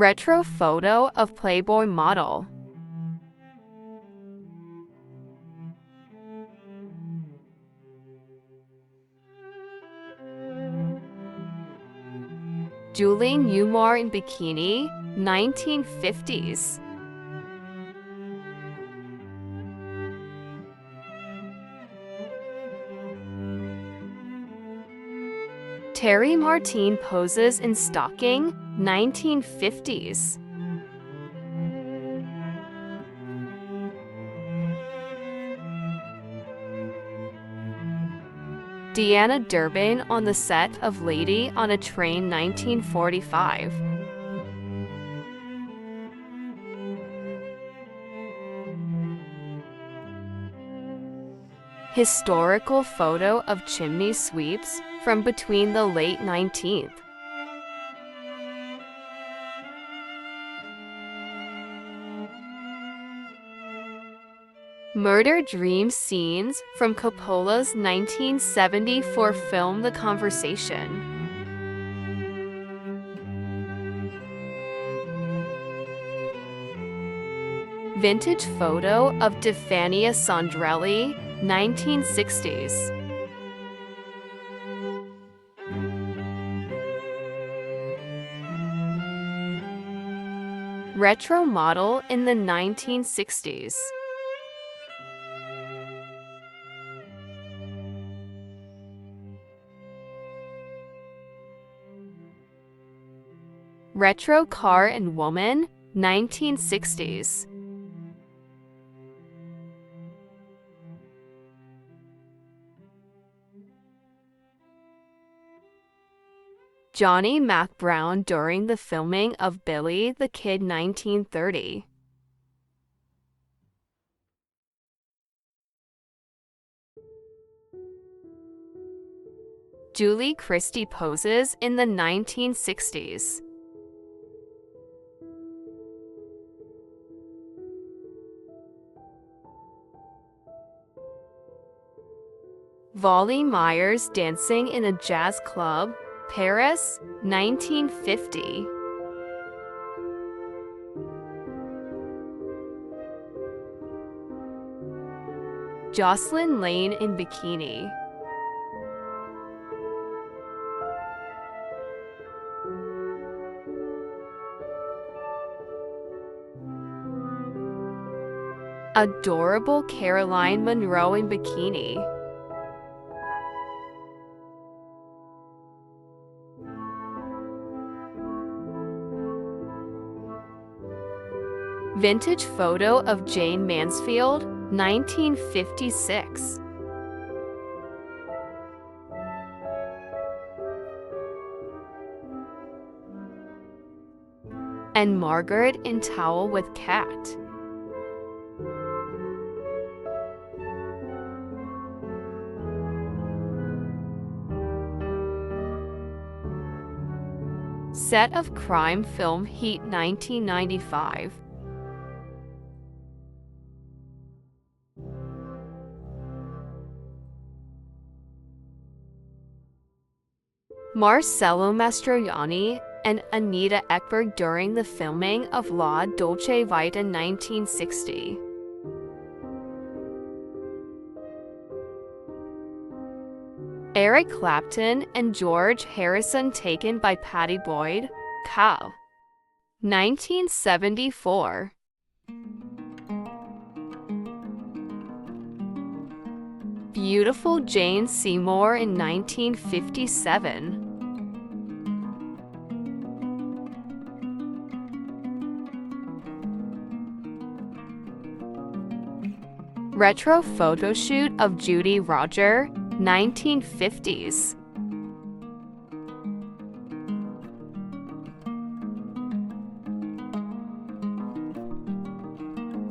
Retro photo of Playboy model. Julie Newmar in bikini, 1950s. Terry Martin poses in stocking, 1950s. Deanna Durbin on the set of Lady on a Train, 1945. Historical photo of chimney sweeps from between the late 19th. Murder dream scenes from Coppola's 1974 film The Conversation. Vintage photo of Defania Sondrelli, 1960s. Retro model in the 1960s. Retro car and woman, 1960s. Johnny Mac Brown during the filming of Billy the Kid, 1930. Julie Christie poses in the 1960s. Volley Myers dancing in a jazz club, Paris, 1950. Jocelyn Lane in bikini. Adorable Caroline Munro in bikini. Vintage photo of Jane Mansfield, 1956. And Margaret in towel with cat. Set of crime film Heat, 1995. Marcello Mastroianni and Anita Ekberg during the filming of La Dolce Vita, 1960. Eric Clapton and George Harrison taken by Patty Boyd, Cow, 1974. Beautiful Jane Seymour in 1957. Retro photo shoot of Judy Roger, 1950s.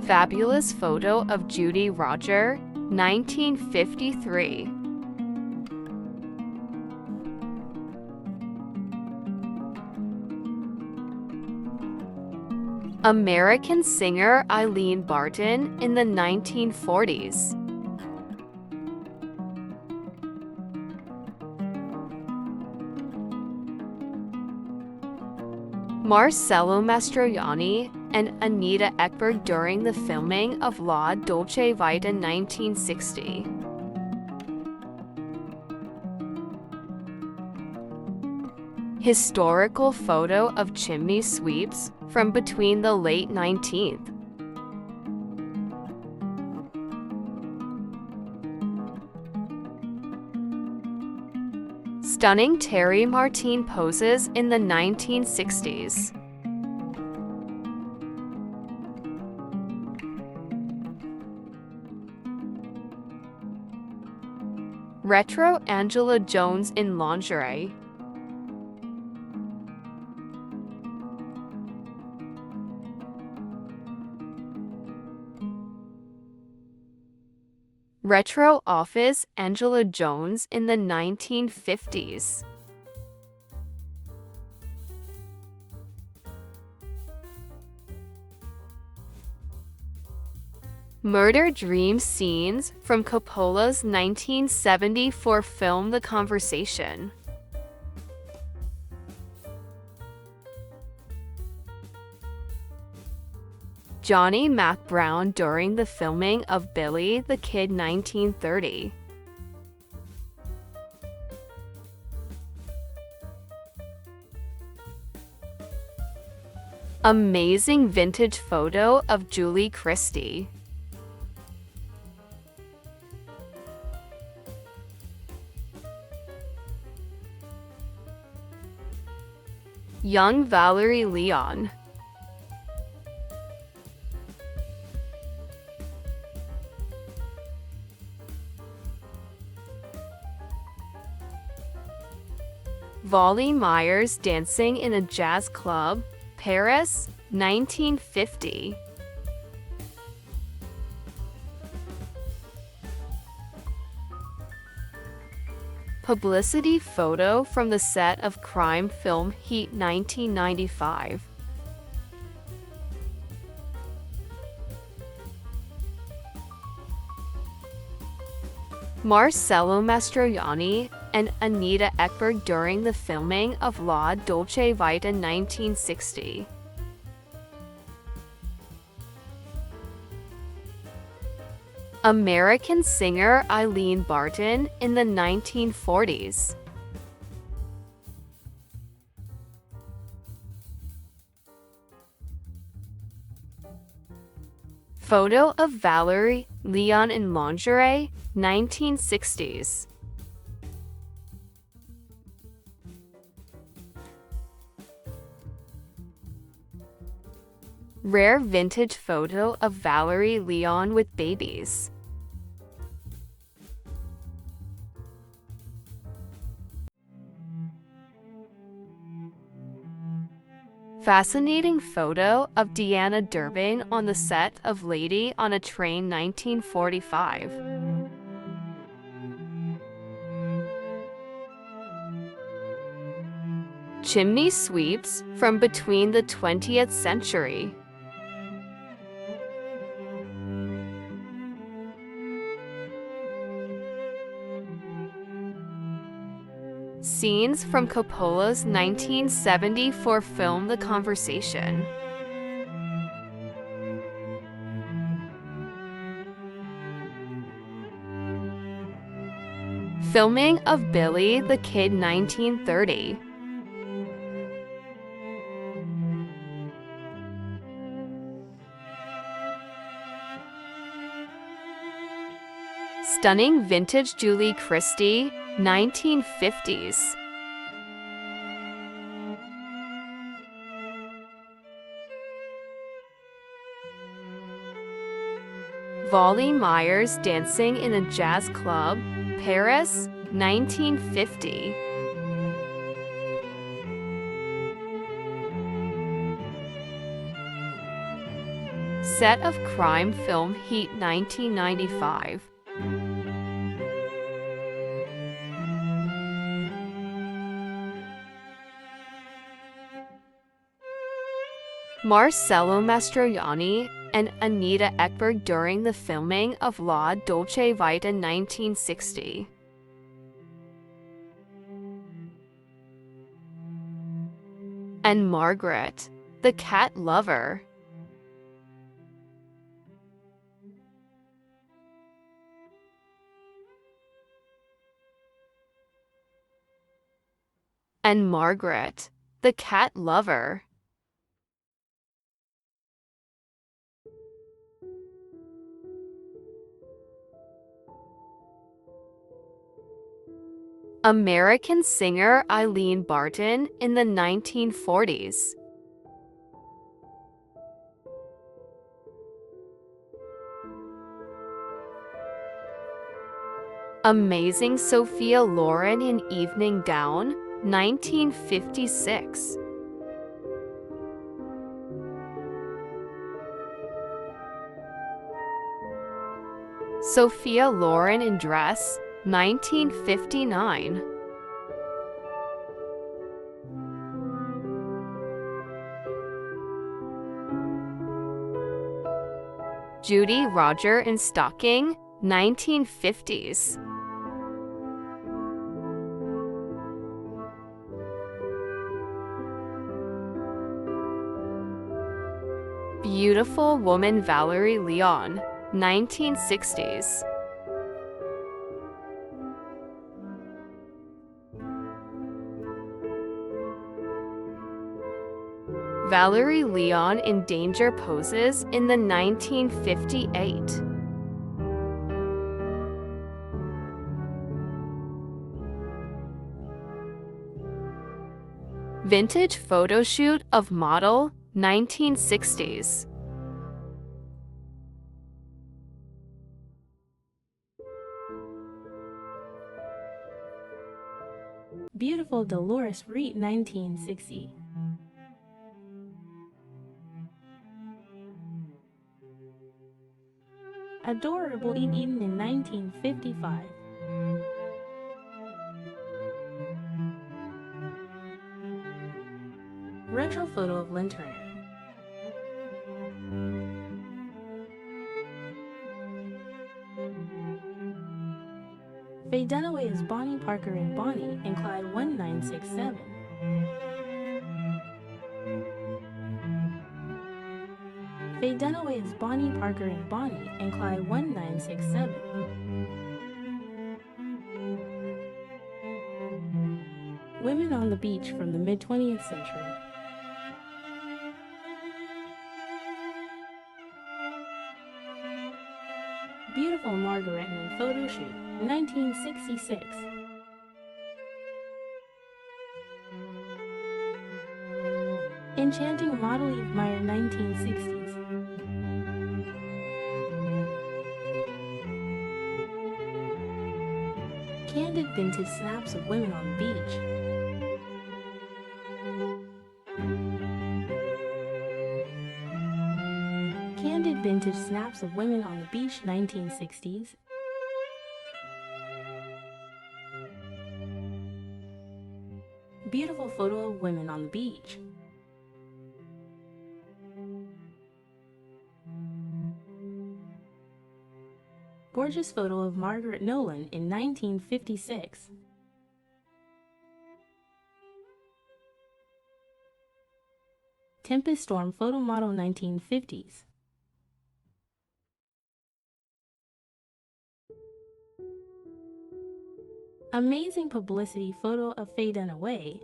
Fabulous photo of Judy Roger, 1953. American singer Eileen Barton in the 1940s. Marcello Mastroianni and Anita Ekberg during the filming of La Dolce Vita 1960. Historical photo of chimney sweeps from between the late 19th. Stunning Terry Martin poses in the 1960s. Retro Angela Jones in lingerie. Retro office Angela Jones in the 1950s. Murder dream scenes from Coppola's 1974 film The Conversation. Johnny Mac Brown during the filming of Billy the Kid 1930. Amazing vintage photo of Julie Christie. Young Valerie Leon. Wally Myers dancing in a jazz club, Paris, 1950. Publicity photo from the set of crime film Heat 1995. Marcello Mastroianni and Anita Ekberg during the filming of La Dolce Vita 1960. American singer Eileen Barton in the 1940s. Photo of Valerie Leon in lingerie, 1960s. Rare vintage photo of Valerie Leon with babies. Fascinating photo of Deanna Durbin on the set of Lady on a Train 1945. Chimney sweeps from between the 20th century. Scenes from Coppola's 1974 film The Conversation. Filming of Billy the Kid 1930. Stunning vintage Julie Christie, 1950s. Wally Myers dancing in a jazz club, Paris, 1950. Set of crime film Heat 1995. Marcello Mastroianni and Anita Ekberg during the filming of La Dolce Vita 1960. and Margaret, the cat lover. And Margaret, the cat lover. American singer Eileen Barton in the 1940s. Amazing Sophia Loren in evening gown, 1956. Sophia Loren in dress, 1959. Judy Roger in stocking, 1950s. Beautiful woman Valerie Leon, 1960s. Valerie Leon in danger poses in the 1958. Vintage photo shoot of model, 1960s. Beautiful Dolores Reed, 1960. Adorable Eden in 1955. Retro photo of Lynn Turner. Faye Dunaway as Bonnie Parker in Bonnie and Clyde 1967. Faye Dunaway as Bonnie Parker in Bonnie and Clyde 1967. Women on the beach from the mid-20th century. Beautiful Margaret in photo shoot, 1966. Enchanting model Eve Meyer, 1960s. Candid vintage snaps of women on the beach. Candid vintage snaps of women on the beach, 1960s. Beautiful photo of women on the beach. Gorgeous photo of Margaret Nolan in 1956. Tempest Storm photo model, 1950s. Amazing publicity photo of Faye Dunaway.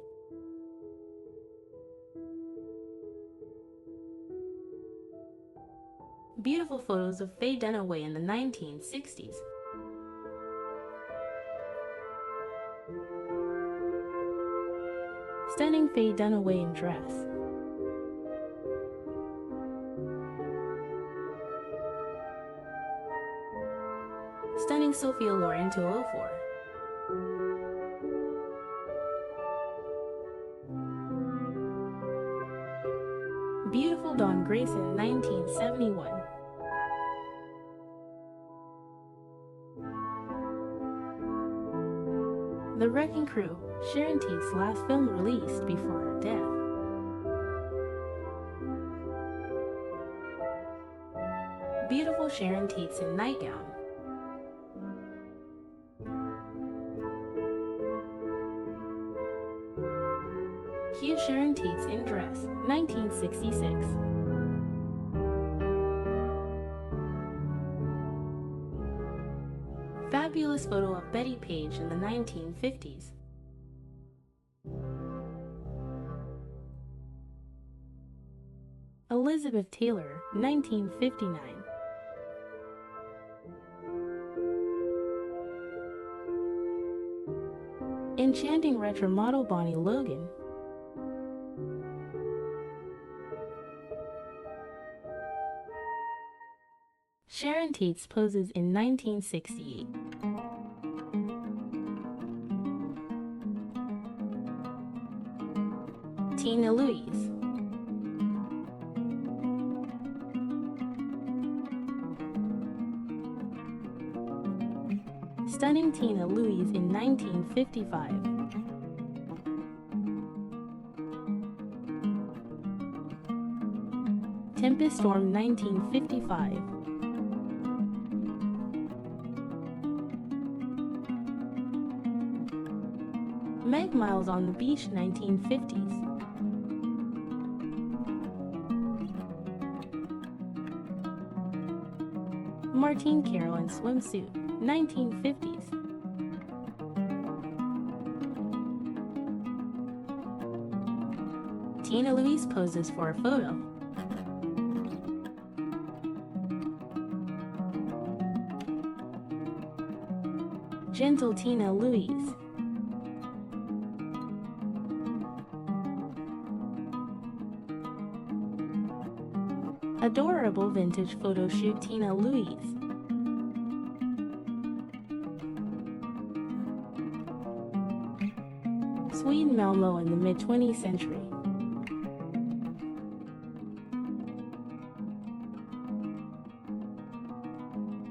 Beautiful photos of Faye Dunaway in the 1960s. Stunning Faye Dunaway in dress. Stunning Sophia Loren 204. Beautiful Dawn Grayson, 1971. The Wrecking Crew, Sharon Teet's last film released before her death. Beautiful Sharon Teet's in nightgown. Cute Sharon Teet's in dress. 1966. Fabulous photo of Betty Page in the 1950s. Elizabeth Taylor, 1959. Enchanting retro model Bonnie Logan. Sharon Tate's poses in 1968. Tina Louise. Stunning Tina Louise in 1955. Tempest Storm 1955. Meg Miles on the Beach 1950s. Martine Carroll in Swimsuit 1950s. Tina Louise poses for a photo. Gentle Tina Louise. Adorable vintage photo shoot Tina Louise. Sweden Malmo in the mid-20th century.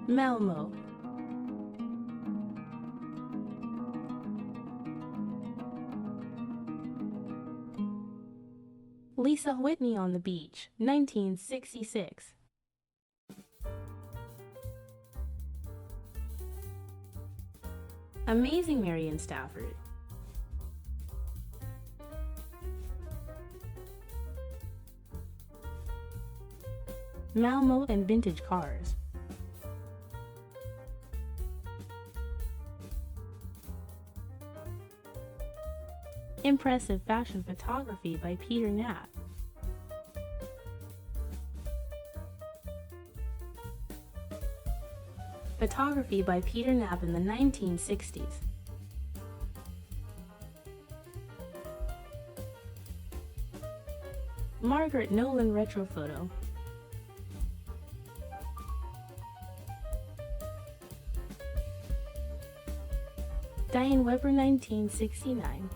Malmo. Lisa Whitney on the Beach, 1966. Amazing Marion Stafford. Malmo and vintage cars. Impressive fashion photography by Peter Knapp. Photography by Peter Knapp in the 1960s. Margaret Nolan retro photo. Diane Weber 1969.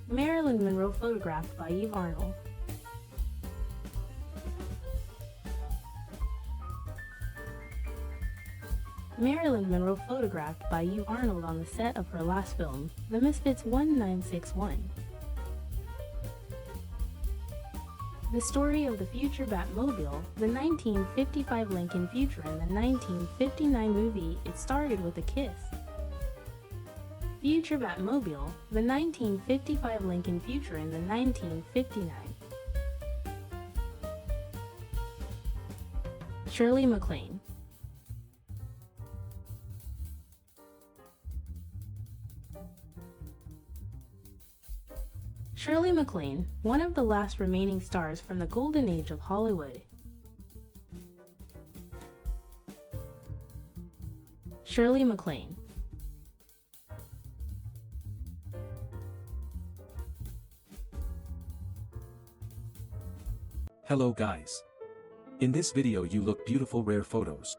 Marilyn Monroe photographed by Eve Arnold. Marilyn Monroe photographed by Eve Arnold on the set of her last film, The Misfits 1961. The story of the future Batmobile, the 1955 Lincoln Future and the 1959 movie It Started with a Kiss. Future Batmobile, the 1955 Lincoln Future and the 1959. Shirley MacLaine. Shirley MacLaine, one of the last remaining stars from the golden age of Hollywood. Shirley MacLaine. Hello guys. In this video you look beautiful rare photos.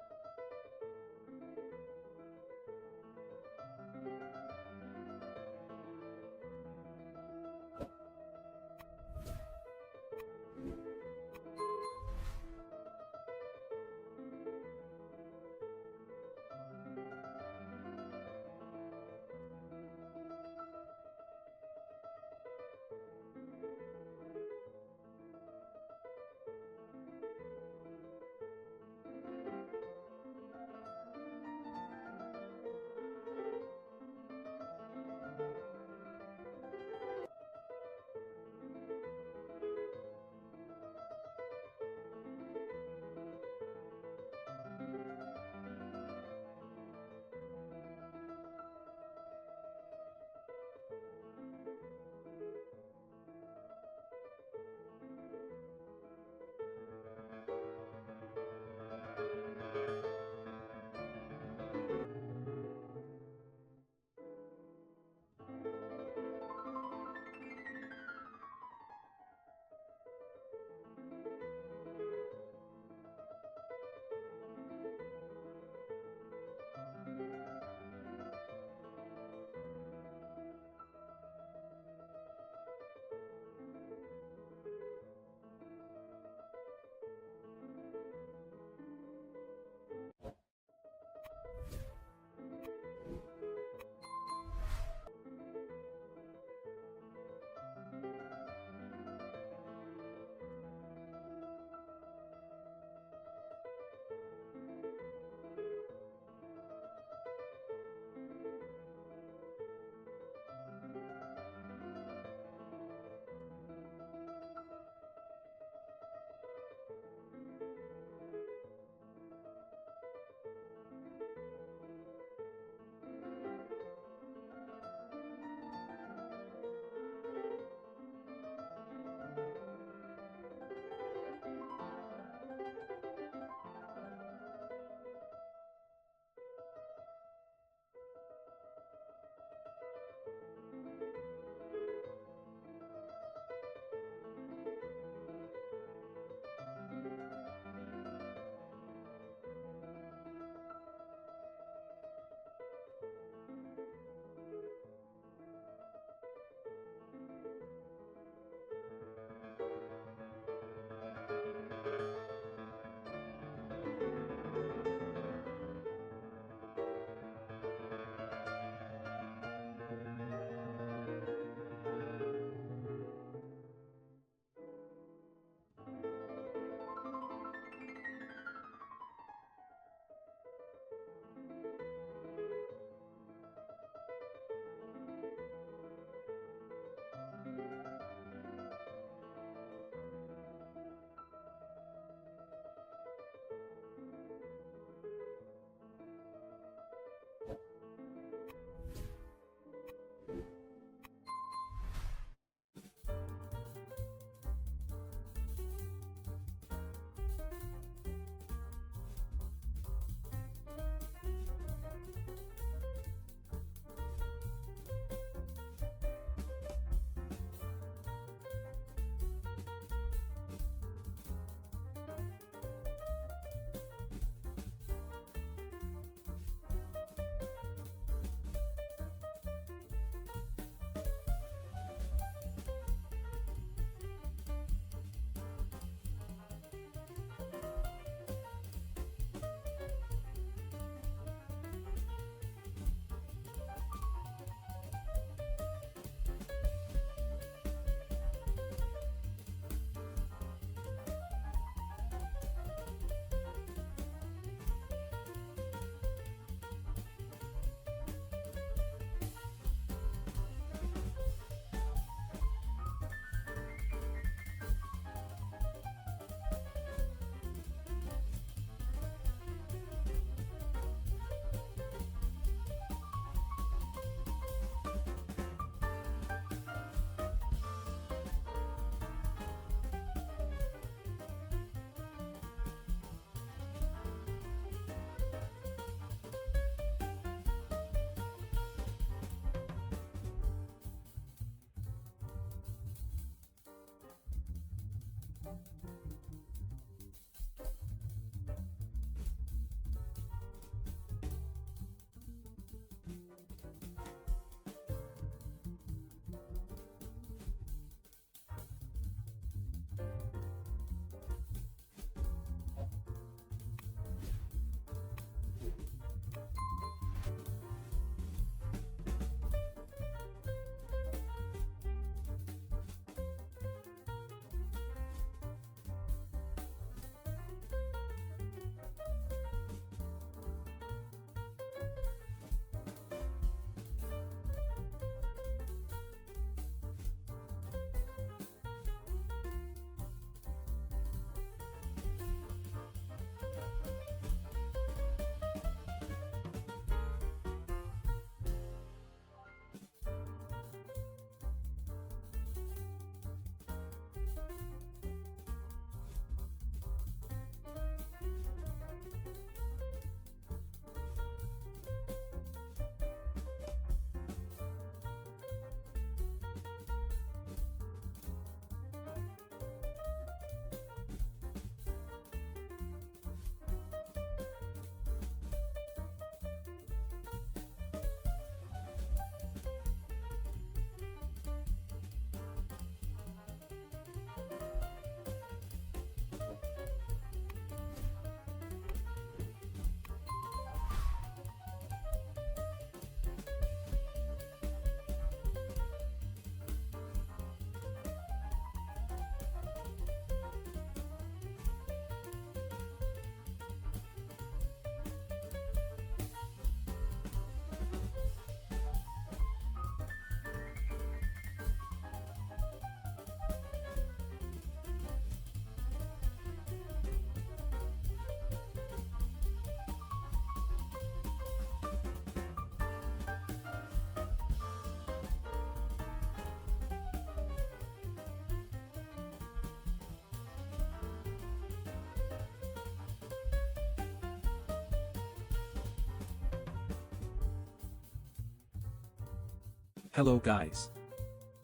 Hello guys.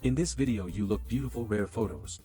In this video you look beautiful rare photos.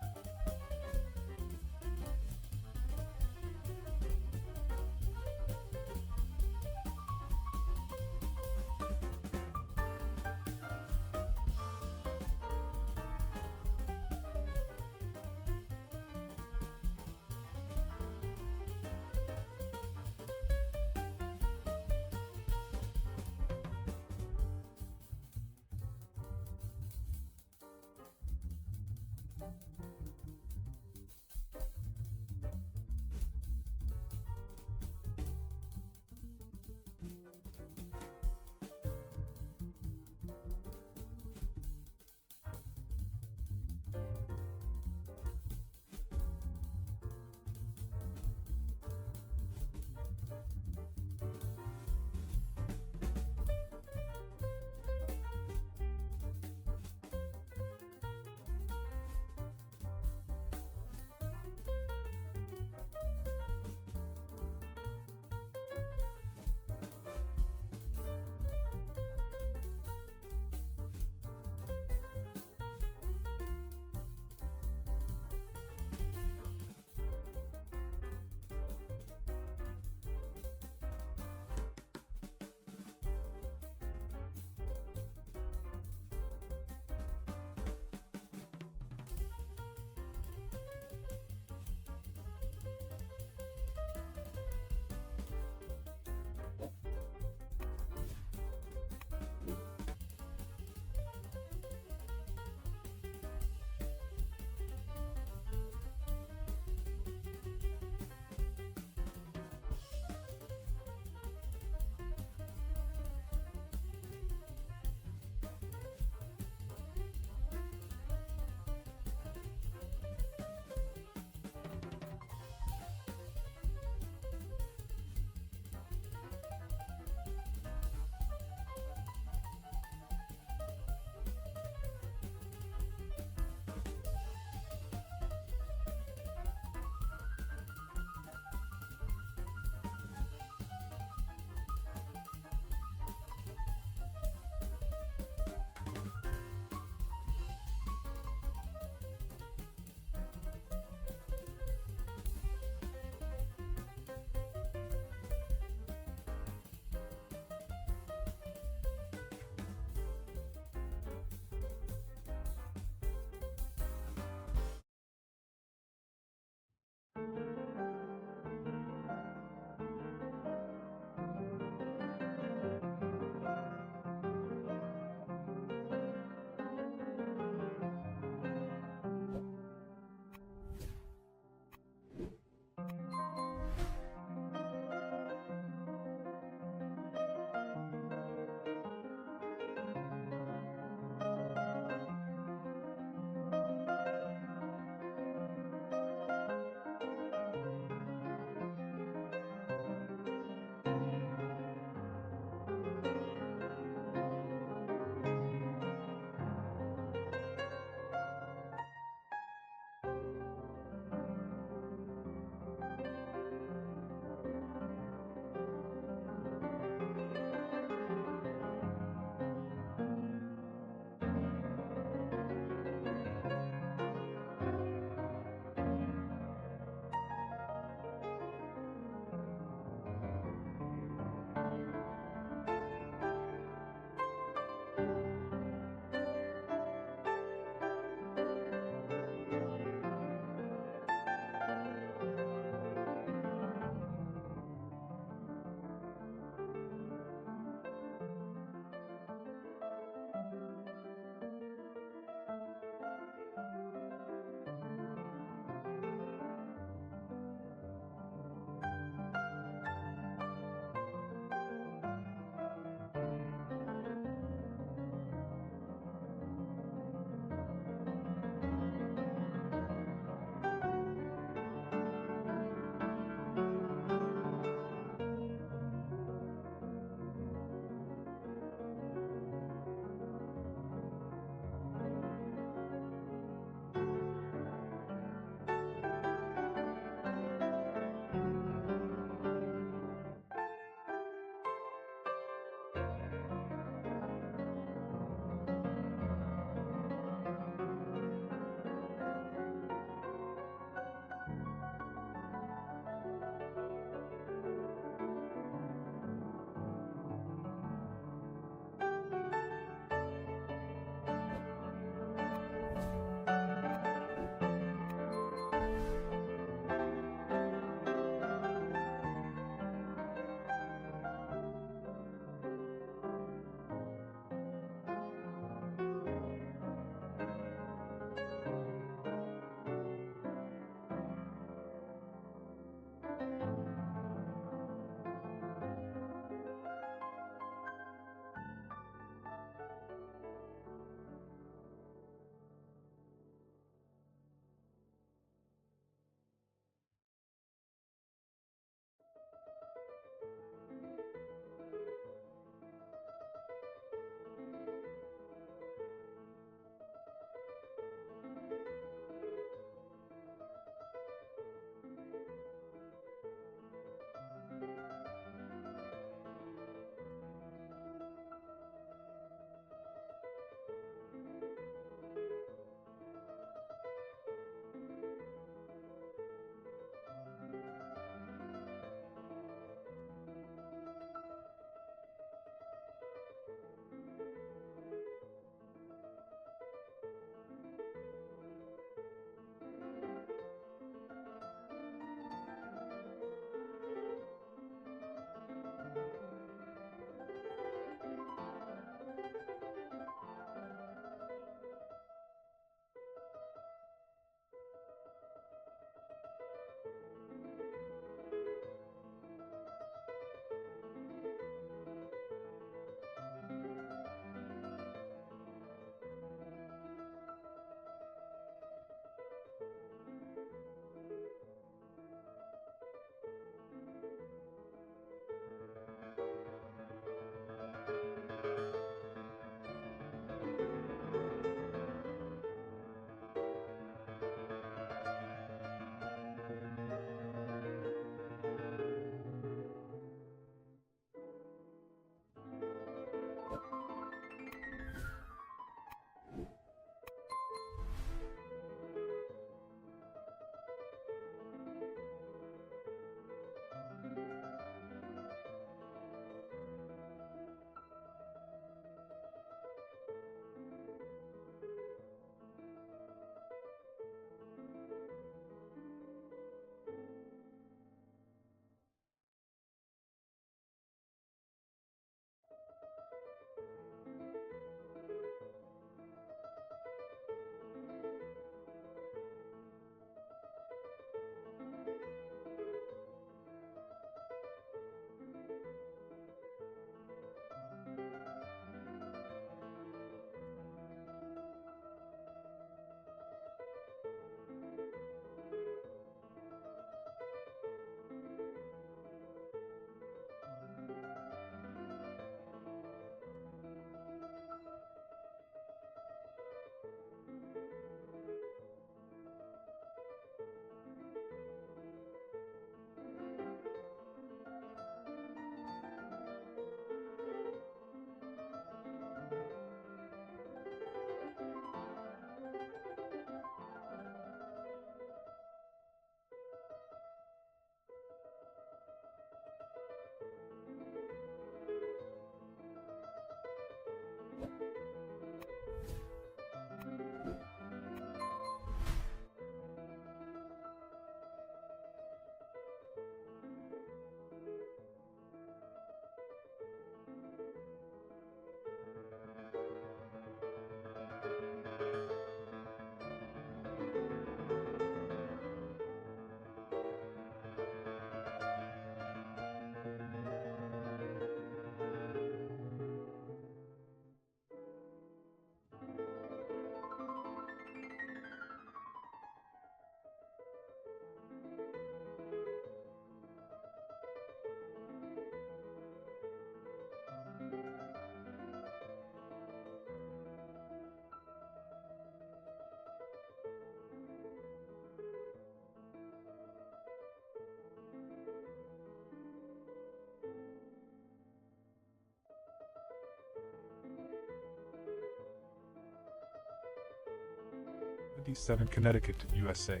77, Connecticut, USA.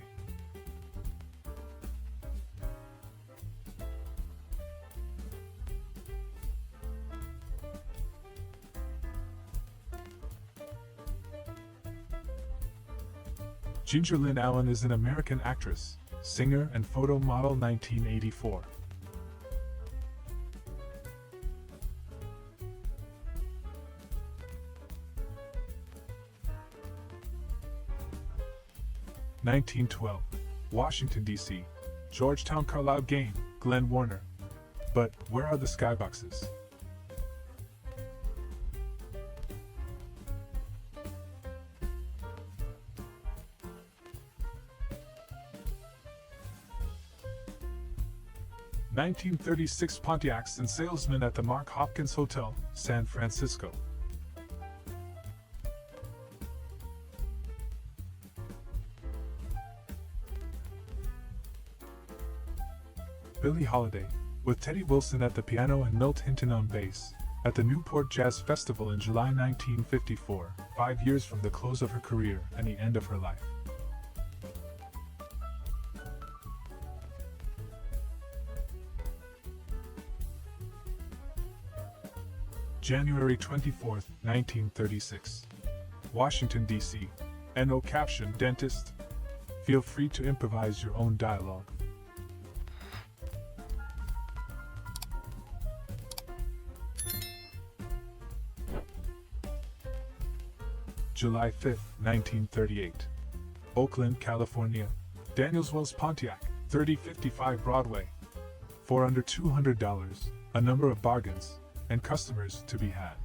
Ginger Lynn Allen is an American actress, singer, and photo model. 1984. (1912), Washington, D.C., Georgetown Carlisle game, Glenn Warner. But where are the skyboxes? (1936), Pontiacs and salesmen at the Mark Hopkins Hotel, San Francisco. Billie Holiday, with Teddy Wilson at the piano and Milt Hinton on bass, at the Newport Jazz Festival in July 1954, 5 years from the close of her career and the end of her life. January 24, 1936. Washington, D.C. No caption, dentist. Feel free to improvise your own dialogue. July 5, 1938. Oakland, California. Daniels Wells Pontiac, 3055 Broadway. For under $200, a number of bargains, and customers to be had.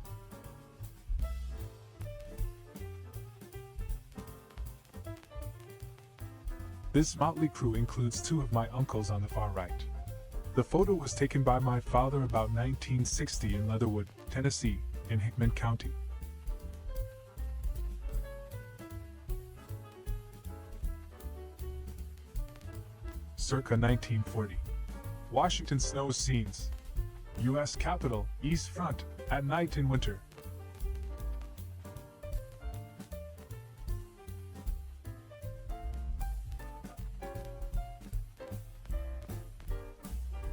This motley crew includes two of my uncles on the far right. The photo was taken by my father about 1960 in Leatherwood, Tennessee, in Hickman County. Circa 1940. Washington snow scenes. U.S. Capitol, East Front, at night in winter.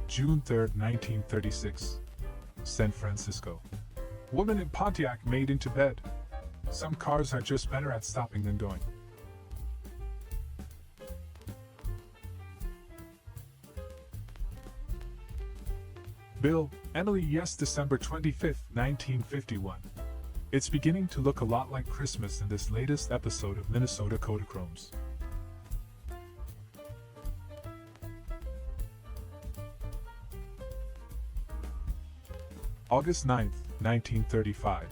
June 3, 1936. San Francisco. Woman in Pontiac made into bed. Some cars are just better at stopping than going. Bill, Emily, yes, December 25, 1951. It's beginning to look a lot like Christmas in this latest episode of Minnesota Kodachromes. August 9, 1935.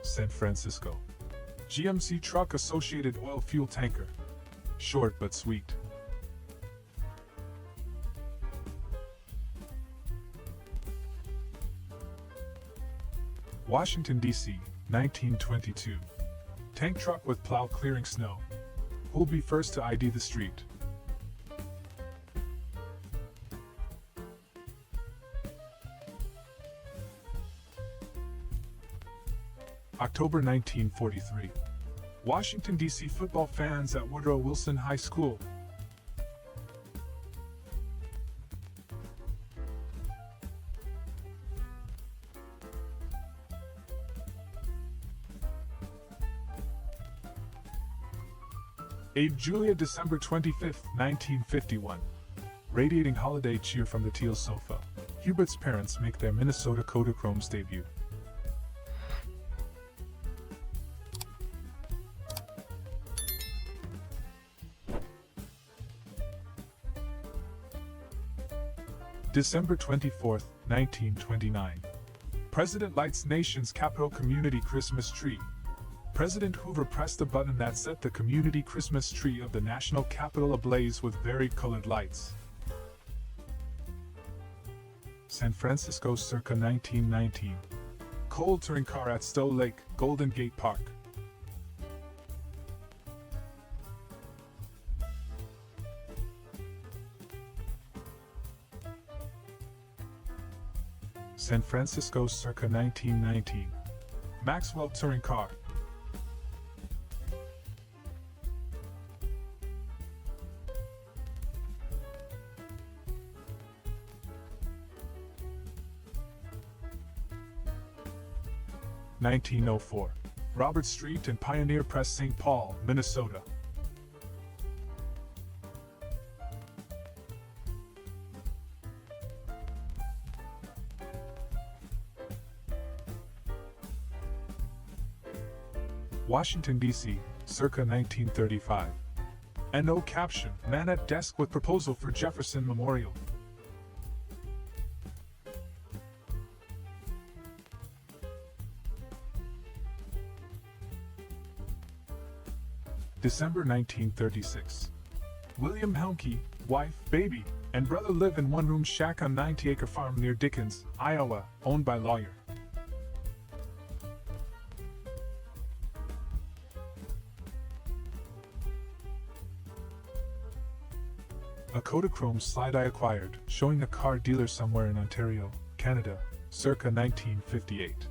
San Francisco. GMC truck Associated oil fuel tanker. Short but sweet. Washington, D.C., 1922. Tank truck with plow clearing snow. Who'll be first to ID the street? October 1943. Washington, D.C. football fans at Woodrow Wilson High School. Abe Julia, December 25, 1951. Radiating holiday cheer from the teal sofa. Hubert's parents make their Minnesota Kodachromes debut. December 24, 1929. President lights nation's Capitol community Christmas tree. President Hoover pressed a button that set the community Christmas tree of the National Capitol ablaze with varied-colored lights. San Francisco, circa 1919. Coal touring car at Stowe Lake, Golden Gate Park. San Francisco, circa 1919. Maxwell touring car. 1904. Robert Street and Pioneer Press, St. Paul, Minnesota. Washington, D.C., circa 1935. And no caption, man at desk with proposal for Jefferson Memorial. December 1936. William Helmke, wife, baby, and brother live in one-room shack on 90-acre farm near Dickens, Iowa, owned by lawyer. A Kodachrome slide I acquired, showing a car dealer somewhere in Ontario, Canada, circa 1958.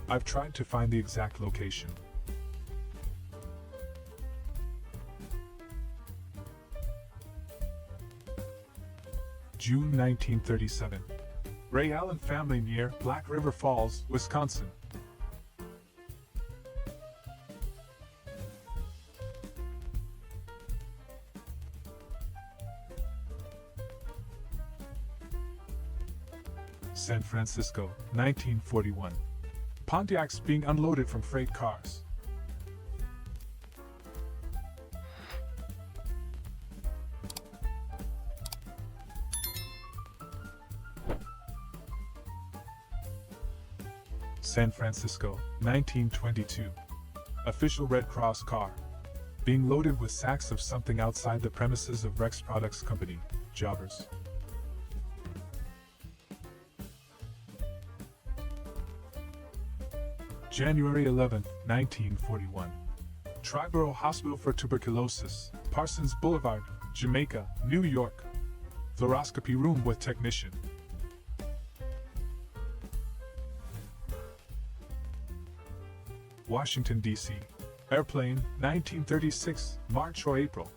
I've tried to find the exact location. June 1937. Ray Allen family near Black River Falls, Wisconsin. San Francisco, 1941. Pontiacs being unloaded from freight cars. San Francisco, 1922. Official Red Cross car. Being loaded with sacks of something outside the premises of Rex Products Company, jobbers. January 11, 1941. Triborough Hospital for Tuberculosis, Parsons Boulevard, Jamaica, New York. Fluoroscopy room with technician. Washington, D.C. Airplane, 1936, March or April.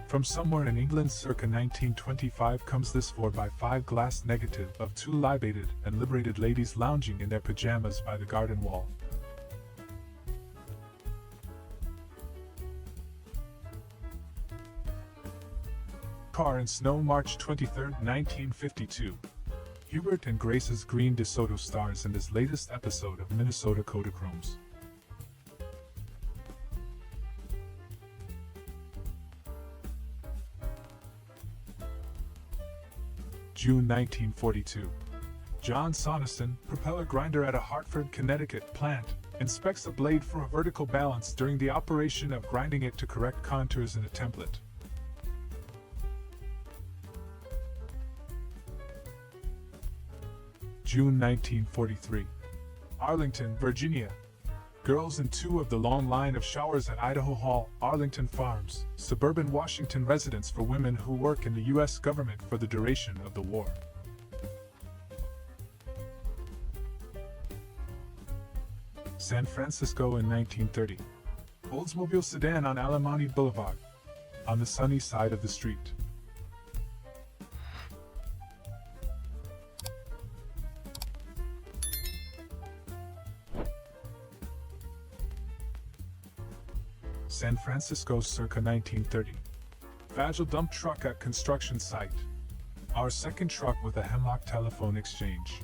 From somewhere in England circa 1925 comes this 4x5 glass negative of two libated and liberated ladies lounging in their pajamas by the garden wall. Car and Snow, March 23, 1952. Hubert and Grace's Green DeSoto stars in this latest episode of Minnesota Kodachromes. June 1942. John Sonneson, propeller grinder at a Hartford, Connecticut plant, inspects a blade for a vertical balance during the operation of grinding it to correct contours in a template. June 1943. Arlington, Virginia. Girls in two of the long line of showers at Idaho Hall, Arlington Farms, suburban Washington residence for women who work in the U.S. government for the duration of the war. San Francisco in 1930. Oldsmobile sedan on Alamani Boulevard, on the sunny side of the street. San Francisco circa 1930. Fragile dump truck at construction site. Our second truck with a Hemlock telephone exchange.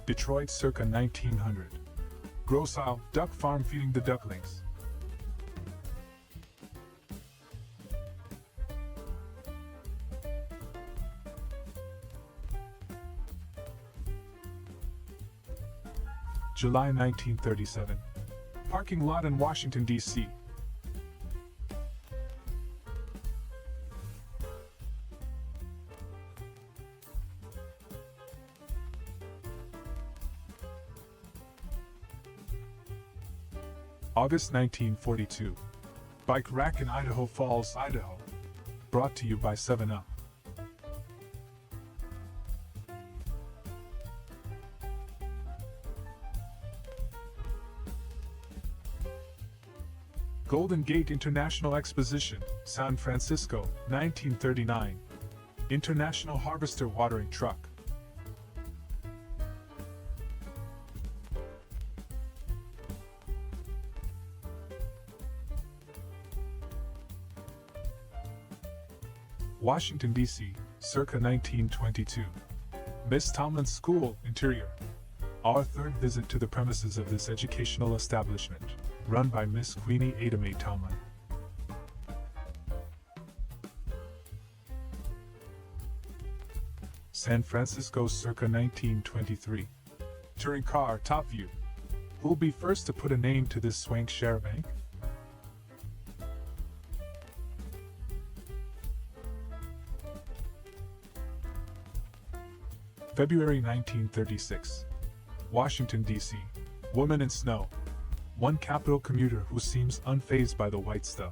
Detroit circa 1900. Gross Isle duck farm feeding the ducklings. July 1937. Parking lot in Washington, D.C. August 1942. Bike rack in Idaho Falls, Idaho. Brought to you by 7-Up. Golden Gate International Exposition, San Francisco, 1939. International Harvester Watering Truck. Washington, D.C., circa 1922. Miss Tomlin's School, Interior. Our third visit to the premises of this educational establishment, run by Miss Queenie Ada Mae Tomlin. San Francisco, circa 1923. Touring car, top view. Who'll be first to put a name to this swank charabanc? February 1936. Washington, D.C. Woman in snow. One Capitol commuter who seems unfazed by the white stuff.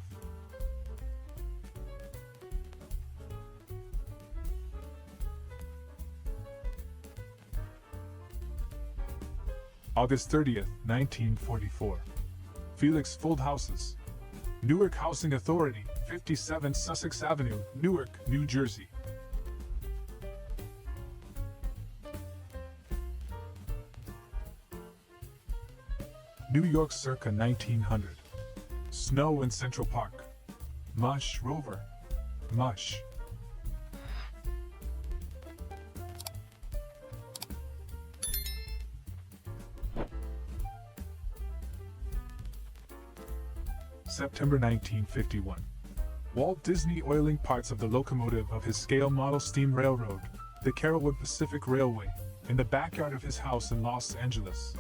August 30th, 1944. Felix Fold Houses. Newark Housing Authority, 57 Sussex Avenue, Newark, New Jersey. New York, circa 1900. Snow in Central Park. Mush, Rover. Mush. September 1951. Walt Disney oiling parts of the locomotive of his scale model steam railroad, the Carrollwood Pacific Railway, in the backyard of his house in Los Angeles.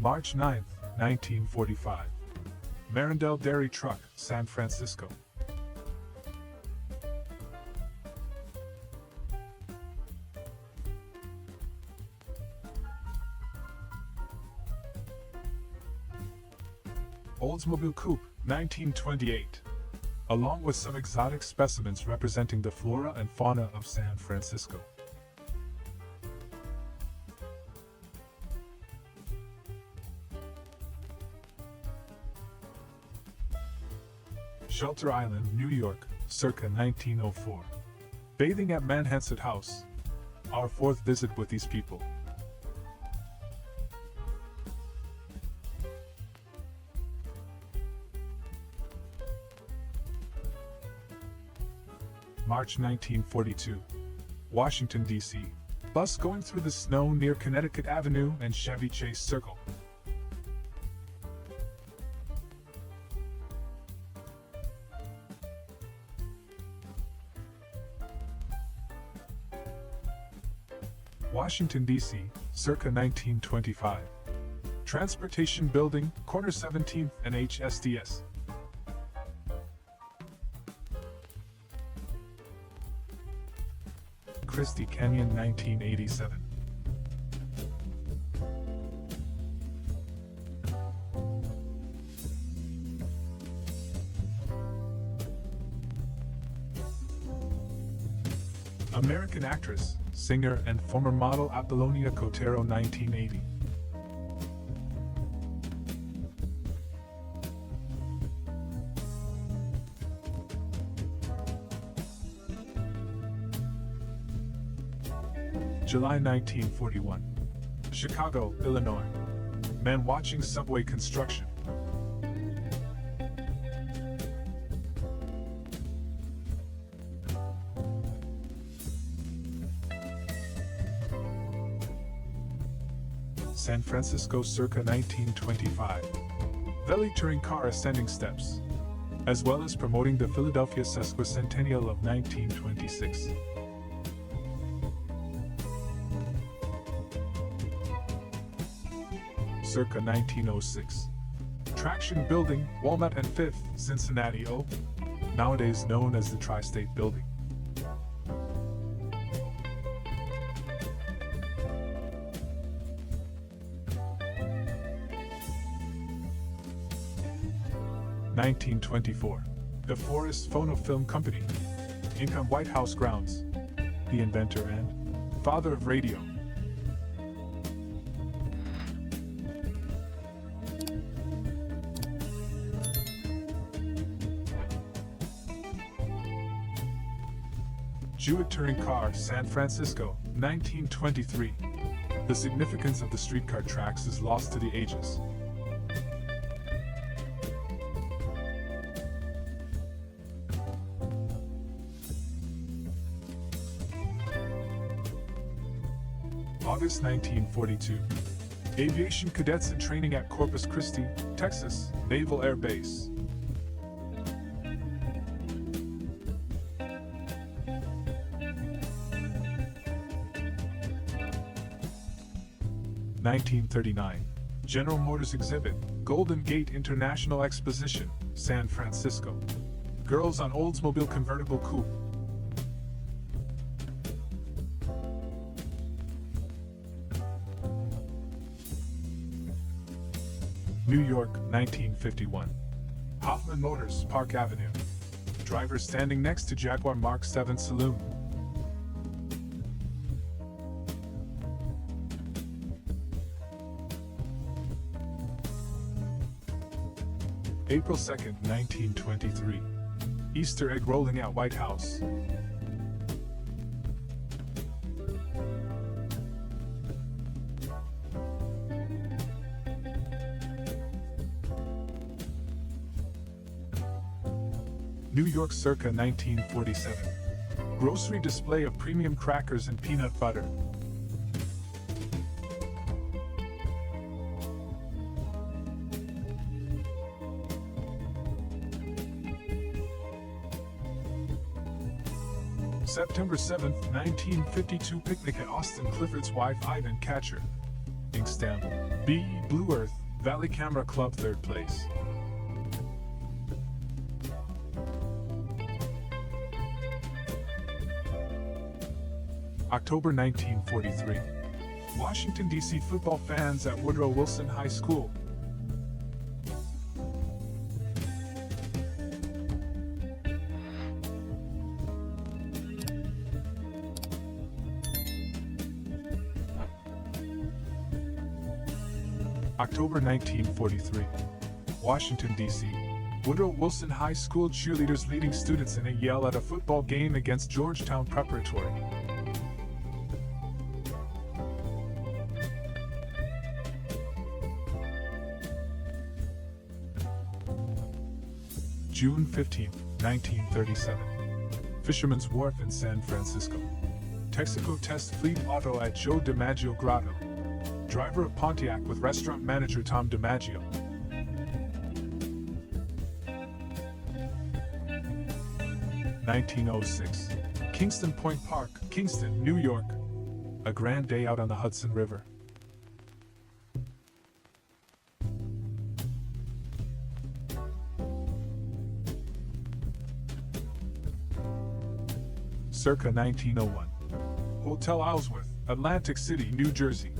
March 9, 1945. Marindel Dairy Truck, San Francisco. Oldsmobile Coupe, 1928. Along with some exotic specimens representing the flora and fauna of San Francisco. Shelter Island, New York, circa 1904. Bathing at Manhasset House. Our fourth visit with these people. March 1942. Washington, D.C. Bus going through the snow near Connecticut Avenue and Chevy Chase Circle. Washington, D.C., circa 1925. Transportation Building, corner 17th and HSDS. Christie Canyon, 1987. American actress, singer, and former model Apollonia Cotero, 1980. July 1941. Chicago, Illinois. Man watching subway construction. San Francisco, circa 1925. Valley touring car ascending steps, as well as promoting the Philadelphia sesquicentennial of 1926. Circa 1906. Traction Building, Walnut and 5th, Cincinnati, O. Nowadays known as the Tri-State Building. (1924). The Forrest Phonofilm Company. Income White House grounds. The inventor and father of radio. Jewett touring car, San Francisco, 1923. The significance of the streetcar tracks is lost to the ages. August 1942. Aviation cadets in training at Corpus Christi, Texas, Naval Air Base. (1939) General Motors exhibit, Golden Gate International Exposition, San Francisco. Girls on Oldsmobile convertible coupe. New York, 1951. Hoffman Motors, Park Avenue. Driver standing next to Jaguar Mark 7 saloon. April 2nd, 1923. Easter egg rolling out White House. New York circa 1947. Grocery display of premium crackers and peanut butter. September 7th, 1952. Picnic at Austin. Clifford's wife Ivan Catcher. Ink stamp. B. Blue Earth, Valley Camera Club 3rd place. October 1943. Washington, D.C. football fans at Woodrow Wilson High School. October 1943. Washington, D.C. Woodrow Wilson High School cheerleaders leading students in a yell at a football game against Georgetown Preparatory. June 15, 1937. Fisherman's Wharf in San Francisco. Texaco Test Fleet Auto at Joe DiMaggio Grotto. Driver of Pontiac with restaurant manager Tom DiMaggio. (1906) Kingston Point Park, Kingston, New York. A grand day out on the Hudson River. Circa 1901. Hotel Owlsworth, Atlantic City, New Jersey.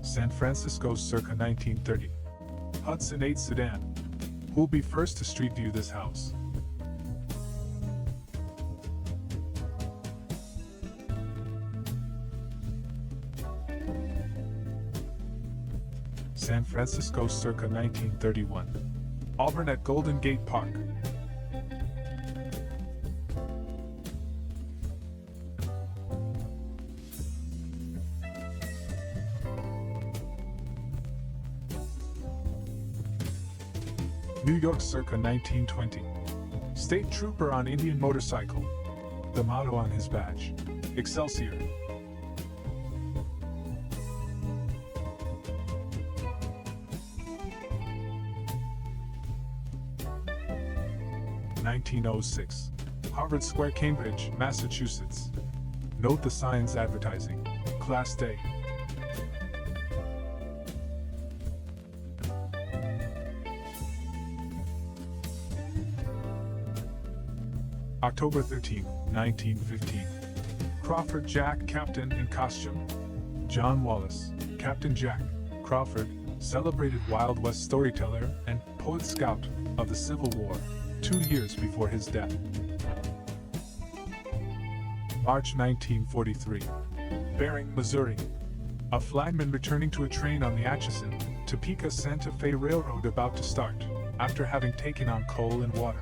San Francisco circa 1930. Hudson 8 sedan. Who'll be first to street view this house? San Francisco circa 1931. Auburn at Golden Gate Park. New York circa 1920. State trooper on Indian motorcycle. The motto on his badge: Excelsior. (1906) Harvard Square, Cambridge, Massachusetts. Note the signs advertising. Class Day. October 13, 1915. Crawford Jack, captain in costume. John Wallace, Captain Jack Crawford, celebrated Wild West storyteller and poet scout of the Civil War, 2 years before his death. March 1943. Bering, Missouri. A flagman returning to a train on the Atchison, Topeka Santa Fe Railroad about to start, after having taken on coal and water.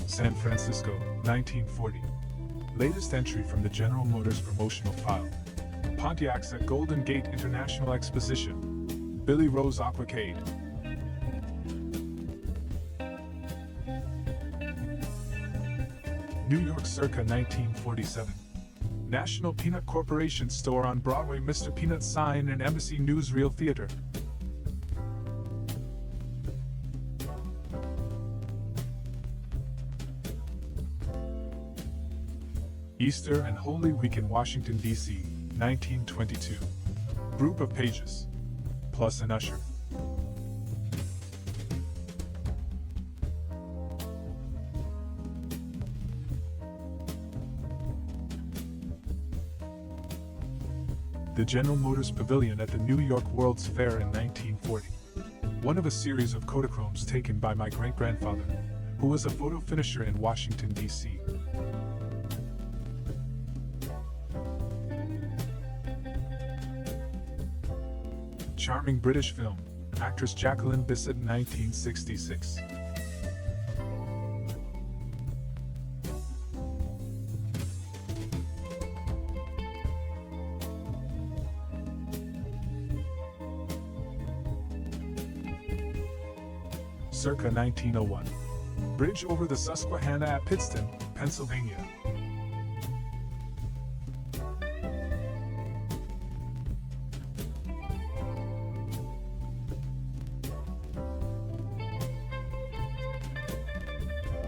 San Francisco, 1940. Latest entry from the General Motors promotional file. Pontiacs at Golden Gate International Exposition. Billy Rose Aquacade. New York circa 1947. National Peanut Corporation store on Broadway, Mr. Peanut sign and Embassy Newsreel Theater. Easter and Holy Week in Washington, D.C., 1922. Group of pages. Plus an usher. The General Motors Pavilion at the New York World's Fair in 1940. One of a series of Kodachromes taken by my great-grandfather, who was a photo finisher in Washington, D.C. Charming British film, actress Jacqueline Bisset, 1966. Circa 1901. Bridge over the Susquehanna at Pittston, Pennsylvania.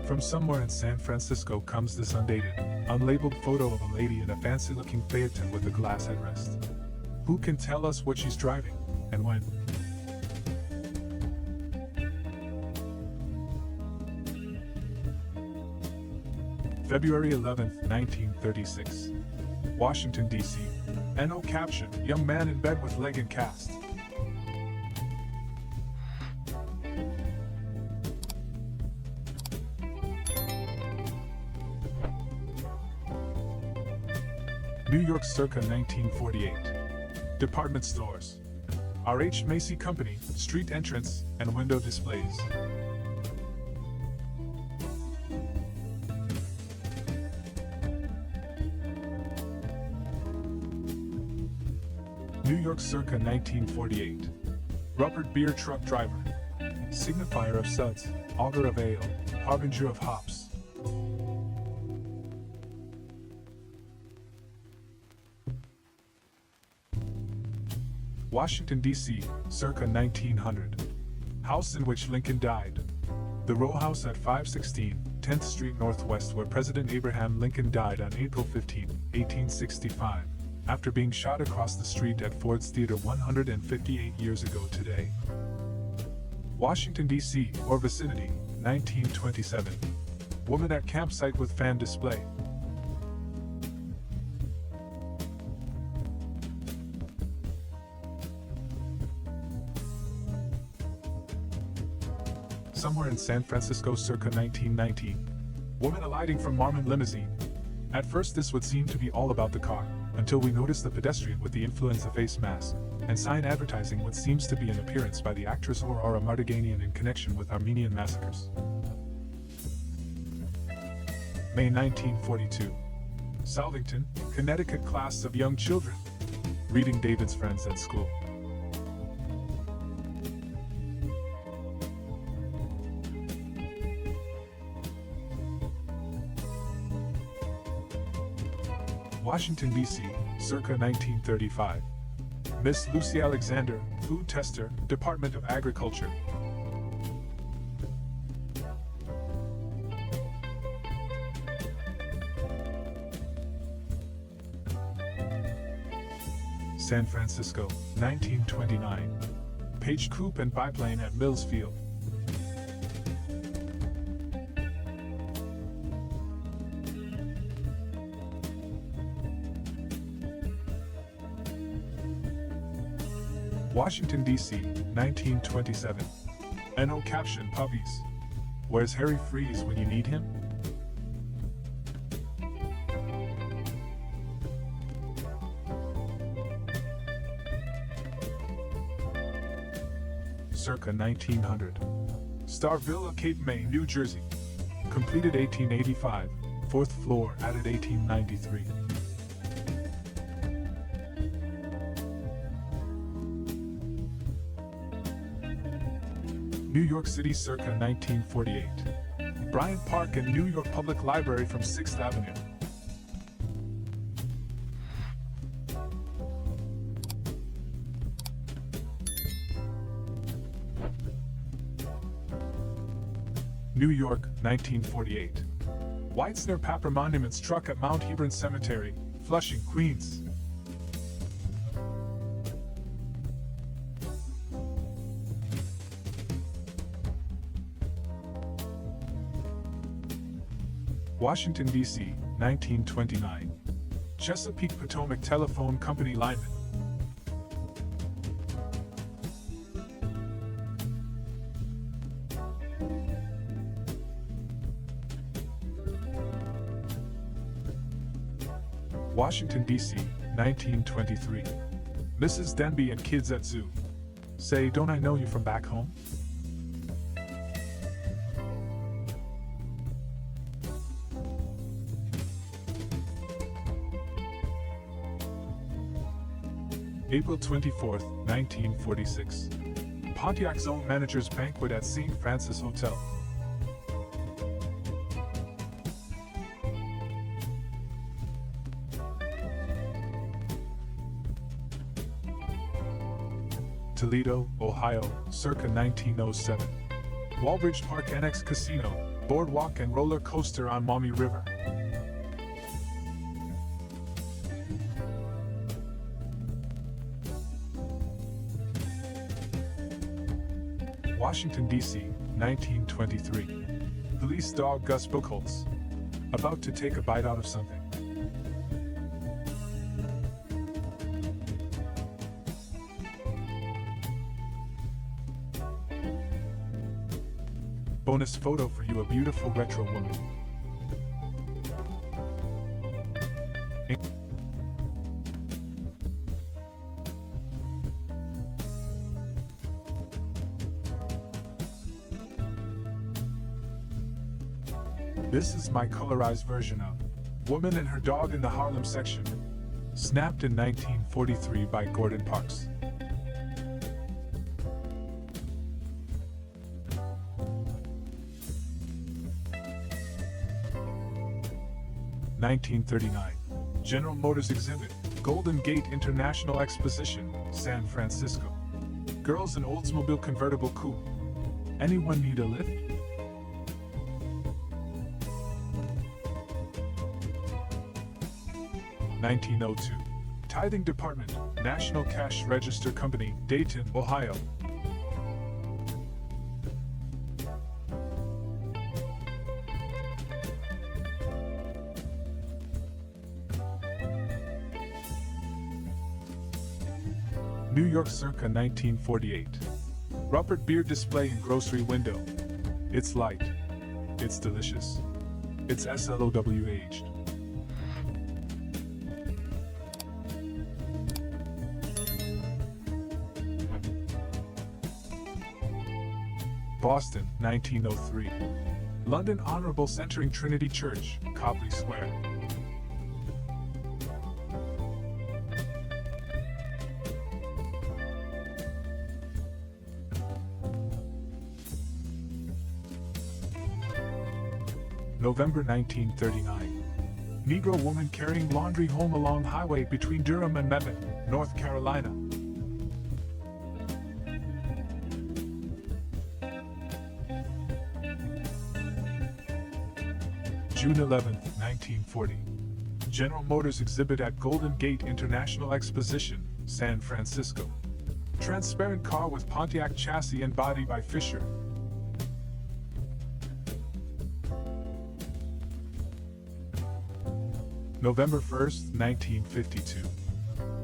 From somewhere in San Francisco comes this undated, unlabeled photo of a lady in a fancy-looking Phaeton with a glass headrest. Who can tell us what she's driving, and when? February 11, 1936. Washington, D.C. NO caption, young man in bed with leg and cast. New York circa 1948. Department stores. R.H. Macy Company, street entrance, and window displays. New York circa 1948. Rupert beer truck driver. Signifier of suds, augur of ale, harbinger of hops. Washington, D.C., circa 1900. House in which Lincoln died. The row house at 516 10th Street Northwest, where President Abraham Lincoln died on April 15, 1865, after being shot across the street at Ford's Theater 158 years ago today. Washington, D.C., or vicinity, 1927. Woman at campsite with fan display. Somewhere in San Francisco circa 1919. Woman alighting from Marmon limousine. At first this would seem to be all about the car, until we notice the pedestrian with the influenza face mask, and sign advertising what seems to be an appearance by the actress Aurora Mardiganian in connection with Armenian massacres. May 1942. Salvington, Connecticut, class of young children. Reading David's friends at school. Washington, D.C., circa 1935. Miss Lucy Alexander, food tester, Department of Agriculture. San Francisco, 1929. Page coupe and biplane at Mills Field. Washington, D.C., 1927. NO caption, puppies. Where's Harry Freeze when you need him? circa 1900. Star Villa, Cape May, New Jersey. Completed 1885. Fourth floor, added 1893. New York City circa 1948. Bryant Park and New York Public Library from 6th Avenue. New York, 1948. Weitzner Papper Monument struck at Mount Hebron Cemetery, Flushing, Queens. Washington, D.C., 1929. Chesapeake Potomac Telephone Company lineman. Washington, D.C., 1923. Mrs. Denby and kids at zoo. Say, don't I know you from back home? April 24, 1946. Pontiac Zone Manager's Banquet at St. Francis Hotel. Toledo, Ohio, circa 1907. Walbridge Park Annex Casino, boardwalk and roller coaster on Maumee River. Washington, D.C., 1923. Police dog Gus Buchholz. About to take a bite out of something. Bonus photo for you, a beautiful retro woman. This is my colorized version of Woman and Her Dog in the Harlem section. Snapped in 1943 by Gordon Parks. (1939) General Motors exhibit, Golden Gate International Exposition, San Francisco. Girls in Oldsmobile convertible coupe. Anyone need a lift? (1902) Tithing Department, National Cash Register Company, Dayton, Ohio. New York circa 1948. Rupert beer display in grocery window. It's light. It's delicious. It's SLOW aged. Boston, 1903. London Honourable centering Trinity Church, Copley Square. November 1939. Negro woman carrying laundry home along highway between Durham and Mebane, North Carolina. June 11, 1940. General Motors exhibit at Golden Gate International Exposition, San Francisco. Transparent car with Pontiac chassis and body by Fisher. November 1st, 1952.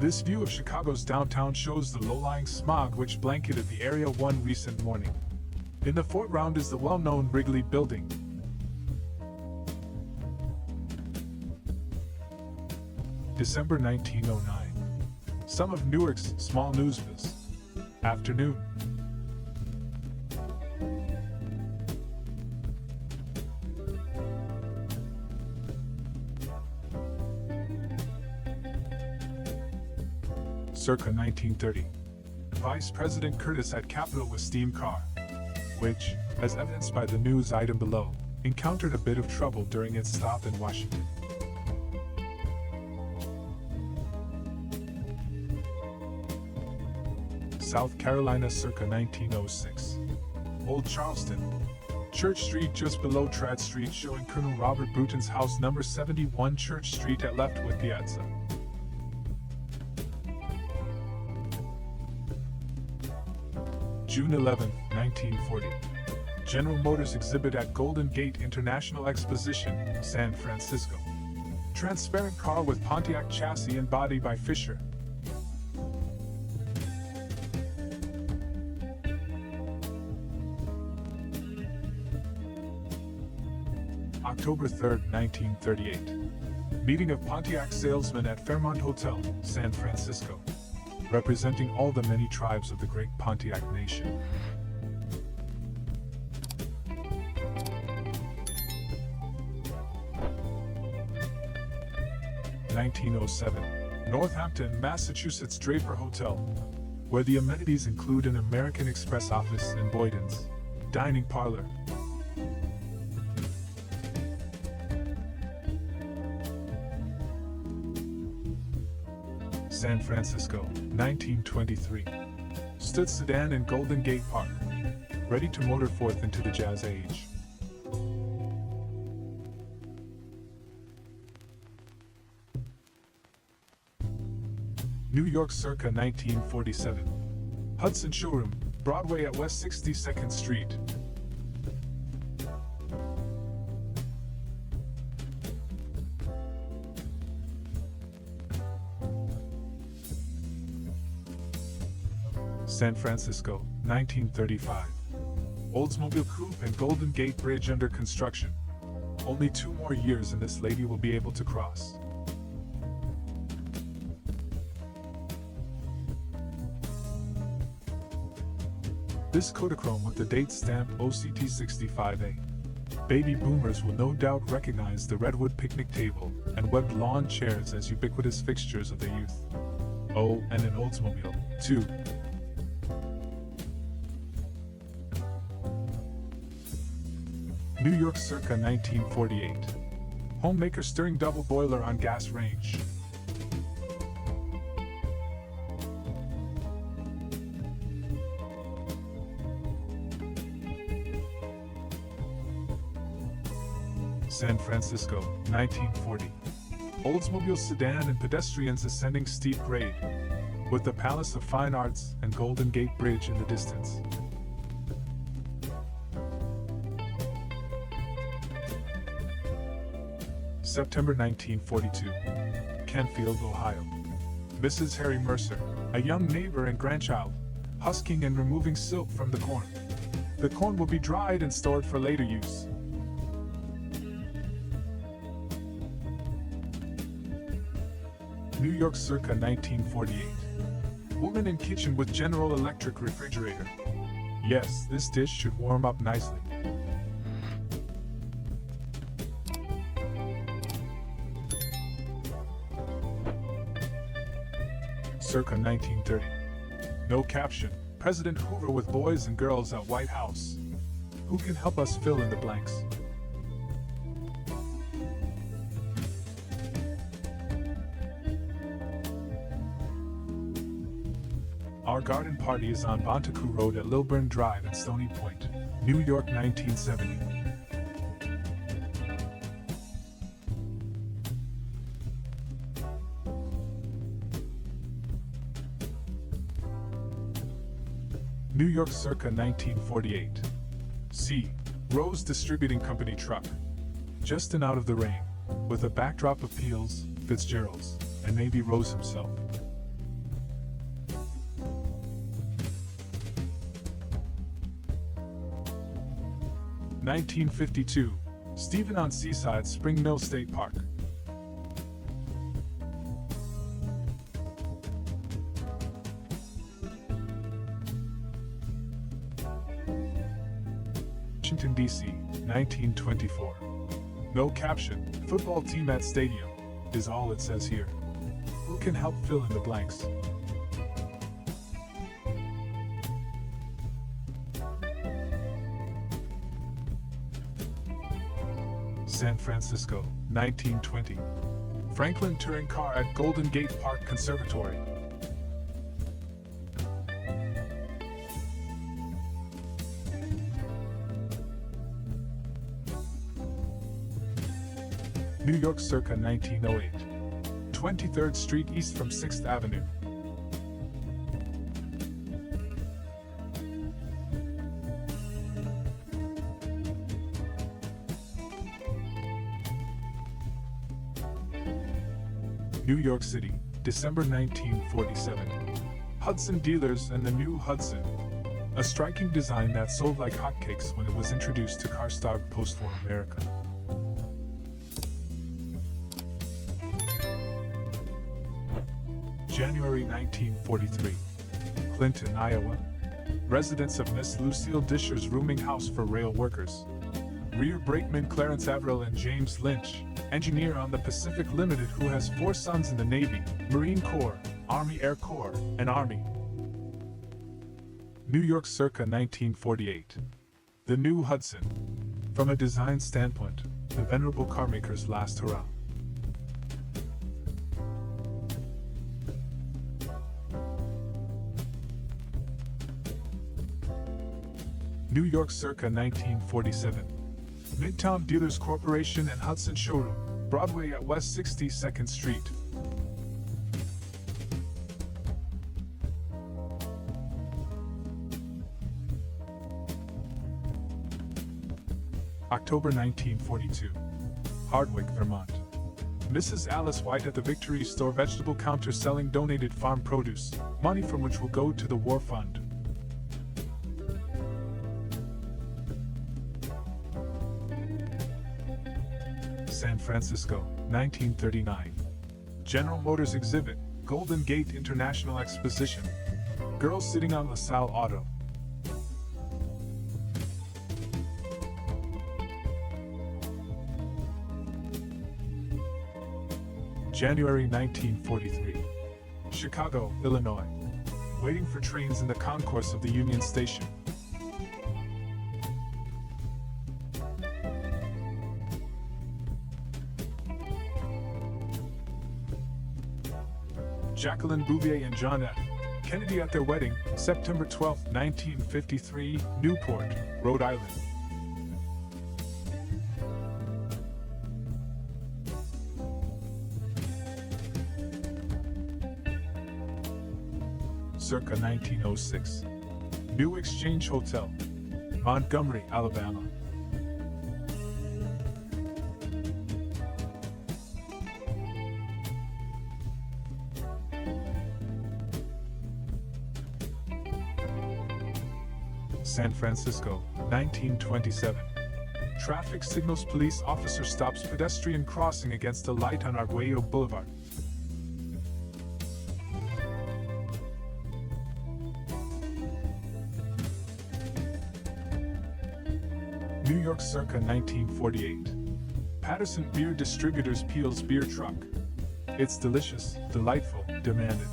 This view of Chicago's downtown shows the low-lying smog which blanketed the area one recent morning. In the foreground is the well-known Wrigley Building. December 1909. Some of Newark's small newspaper. Afternoon. circa 1930. Vice President Curtis at Capitol with steam car, which, as evidenced by the news item below, encountered a bit of trouble during its stop in Washington. South Carolina circa 1906. Old Charleston. Church Street just below Tradd Street, showing Colonel Robert Bruton's house, number 71 Church Street at left with piazza. June 11, 1940. General Motors exhibit at Golden Gate International Exposition, San Francisco. Transparent car with Pontiac chassis and body by Fisher. October 3, 1938. Meeting of Pontiac salesmen at Fairmont Hotel, San Francisco, representing all the many tribes of the great Pontiac Nation. (1907) Northampton, Massachusetts Draper Hotel, where the amenities include an American Express office and Boyden's dining parlor. San Francisco, 1923. Stood sedan in Golden Gate Park, ready to motor forth into the Jazz Age. New York circa 1947. Hudson Showroom, Broadway at West 62nd Street. San Francisco, 1935. Oldsmobile Coupe and Golden Gate Bridge under construction. Only 2 more years and this lady will be able to cross. This Kodachrome with the date stamp OCT 65A. Baby boomers will no doubt recognize the redwood picnic table and webbed lawn chairs as ubiquitous fixtures of their youth. Oh, and an Oldsmobile, too. New York circa 1948. Homemaker stirring double boiler on gas range. San Francisco, 1940. Oldsmobile sedan and pedestrians ascending steep grade, with the Palace of Fine Arts and Golden Gate Bridge in the distance. September 1942. Canfield, Ohio. Mrs. Harry Mercer, a young neighbor and grandchild, husking and removing silk from the corn. The corn will be dried and stored for later use. New York circa 1948. Woman in kitchen with General Electric refrigerator. Yes, this dish should warm up nicely. Circa 1930. No caption. President Hoover with boys and girls at White House. Who can help us fill in the blanks? Our garden party is on Bontecu Road at Lilburn Drive at Stony Point, New York 1970. New York circa 1948. C. Rose Distributing Company truck. Just and out of the rain, with a backdrop of Peels, Fitzgerald's, and maybe Rose himself. (1952) Stephen on Seaside, Spring Mill State Park. Washington, D.C., 1924. No caption. Football team at stadium is all it says here. Who can help fill in the blanks? San Francisco, 1920. Franklin touring car at Golden Gate Park Conservatory. New York circa 1908. 23rd Street east from 6th Avenue. New York City, December 1947. Hudson Dealers and the New Hudson. A striking design that sold like hotcakes when it was introduced to car-starved post-war America. January 1943. Clinton, Iowa. Residence of Miss Lucille Disher's rooming house for rail workers. Rear brakeman Clarence Averill and James Lynch, engineer on the Pacific Limited, who has 4 sons in the Navy, Marine Corps, Army Air Corps, and Army. New York circa 1948. The New Hudson. From a design standpoint, the venerable carmaker's last hurrah. New York circa 1947. Midtown Dealers Corporation and Hudson Showroom, Broadway at West 62nd Street. October 1942. Hardwick, Vermont. Mrs. Alice White at the Victory Store vegetable counter selling donated farm produce, money from which will go to the War Fund. San Francisco, 1939. General Motors exhibit, Golden Gate International Exposition. Girls sitting on LaSalle Auto. January 1943. Chicago, Illinois. Waiting for trains in the concourse of the Union Station. Jacqueline Bouvier and John F. Kennedy at their wedding, September 12, 1953, Newport, Rhode Island. Circa 1906. New Exchange Hotel, Montgomery, Alabama. San Francisco, 1927. Traffic signals police officer stops pedestrian crossing against a light on Arguello Boulevard. New York circa 1948. Patterson Beer Distributors Peel's beer truck. It's delicious, delightful, demanded.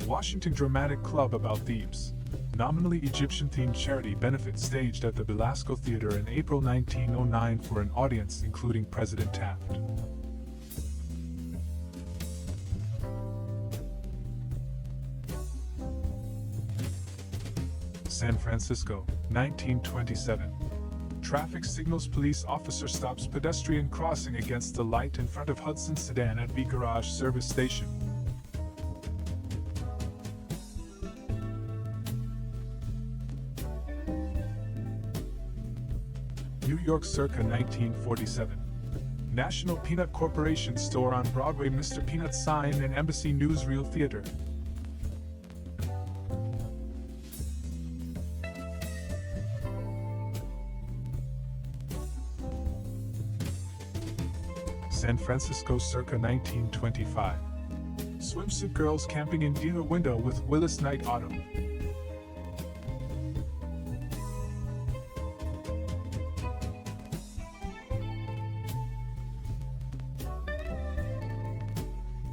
Washington Dramatic Club about thieves. Nominally Egyptian-themed charity benefit staged at the Belasco Theater in April 1909 for an audience including President Taft. San Francisco, 1927. Traffic signals police officer stops pedestrian crossing against the light in front of Hudson Sedan at V Garage Service Station. New York circa 1947. National Peanut Corporation store on Broadway, Mr. Peanut sign and Embassy Newsreel Theater. San Francisco circa 1925. Swimsuit girls camping in dealer window with Willis Knight Auto.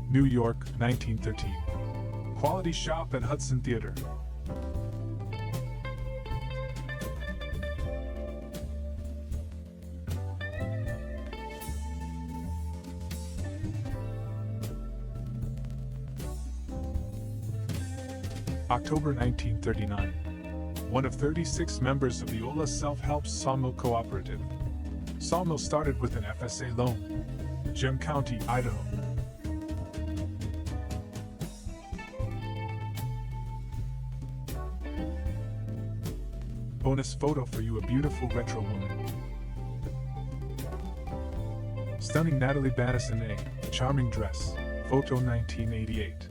New York, 1913. Quality Shop and Hudson Theater. October 1939. One of 36 members of the Ola Self-Help Sawmill Cooperative. Sawmill started with an FSA loan. Gem County, Idaho. Bonus photo for you, a beautiful retro woman. Stunning Natalie Battison, a charming dress. Photo 1988.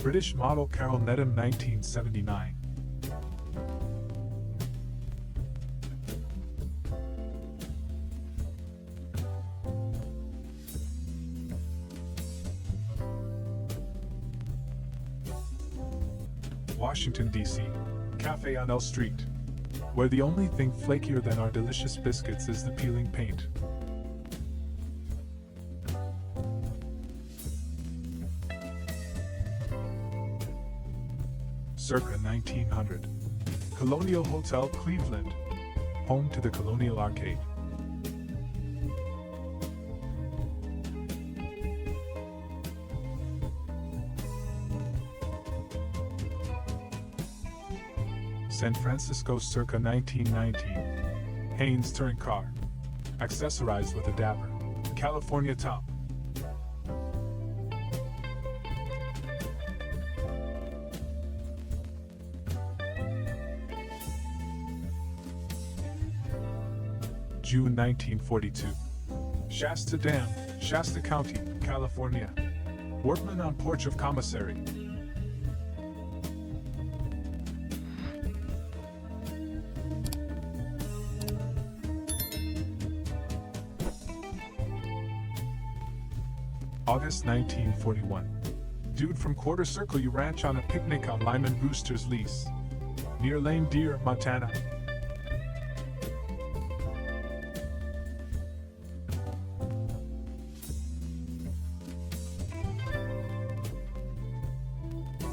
British model Carol Needham, 1979. Washington, D.C. Cafe on L Street, where the only thing flakier than our delicious biscuits is the peeling paint. Circa 1900. Colonial Hotel, Cleveland, home to the Colonial Arcade. San Francisco, circa 1919. Haynes touring car, accessorized with a dapper California top. June 1942. Shasta Dam, Shasta County, California. Workman on porch of commissary. August 1941. Dude from Quarter Circle U Ranch on a picnic on Lyman Brewster's lease, near Lame Deer, Montana.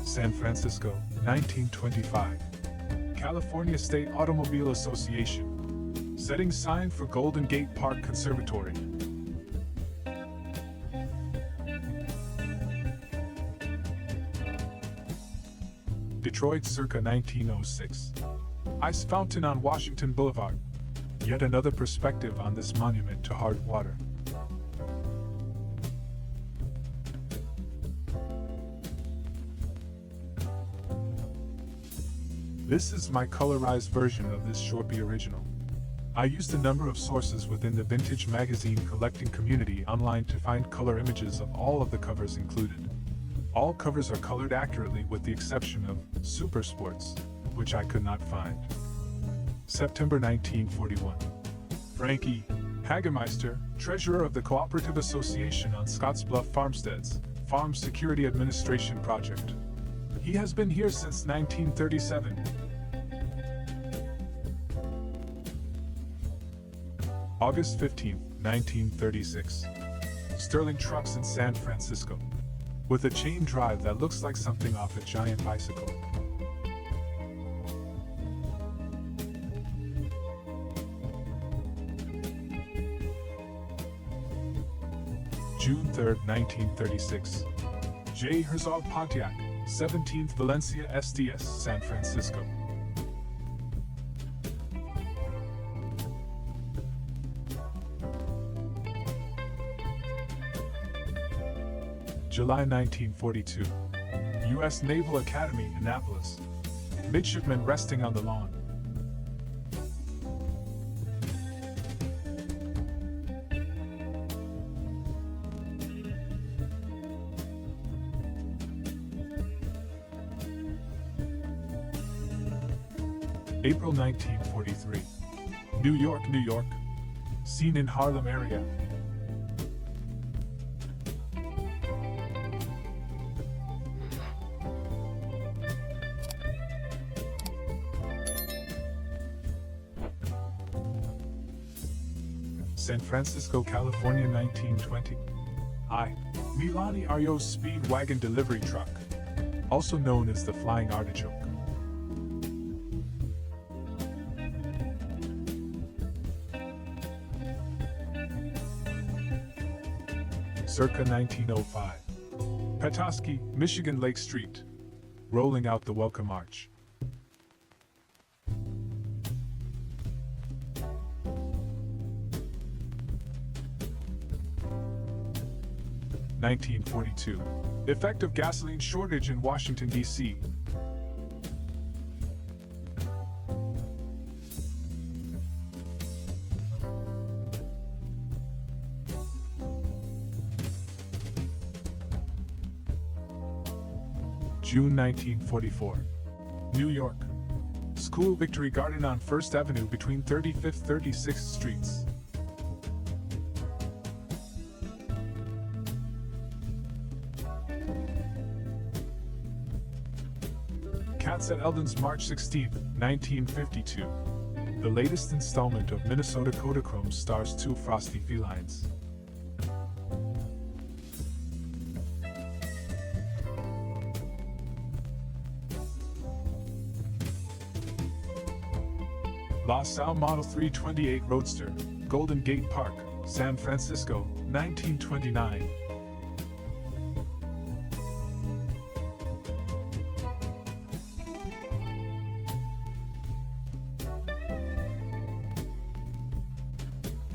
San Francisco, 1925. California State Automobile Association. Setting sign for Golden Gate Park Conservatory. Detroit, circa 1906. Ice fountain on Washington Boulevard. Yet another perspective on this monument to hard water. This is my colorized version of this Shorby original. I used a number of sources within the vintage magazine collecting community online to find color images of all of the covers included. All covers are colored accurately with the exception of Super Sports, which I could not find. September 1941. Frankie Hagemeister, treasurer of the Cooperative Association on Scottsbluff Farmsteads, Farm Security Administration Project. He has been here since 1937. August 15, 1936. Sterling Trucks in San Francisco, with a chain drive that looks like something off a giant bicycle. June 3, 1936. J. Herzog Pontiac, 17th Valencia SDS, San Francisco. July 1942. U.S. Naval Academy, Annapolis. Midshipmen resting on the lawn. April 1943. New York, New York. Seen in Harlem area. San Francisco, California, 1920. I. Milani Ario's speed wagon delivery truck, also known as the Flying Artichoke. Circa 1905. Petoskey, Michigan, Lake Street, rolling out the Welcome Arch. (1942) Effect of gasoline shortage in Washington, D.C. June 1944. New York. School Victory Garden on 1st Avenue between 35th 36th Streets. Cats at Eldon's, March 16, 1952. The latest installment of Minnesota Kodachrome stars two frosty felines. La Salle Model 328 Roadster, Golden Gate Park, San Francisco, 1929.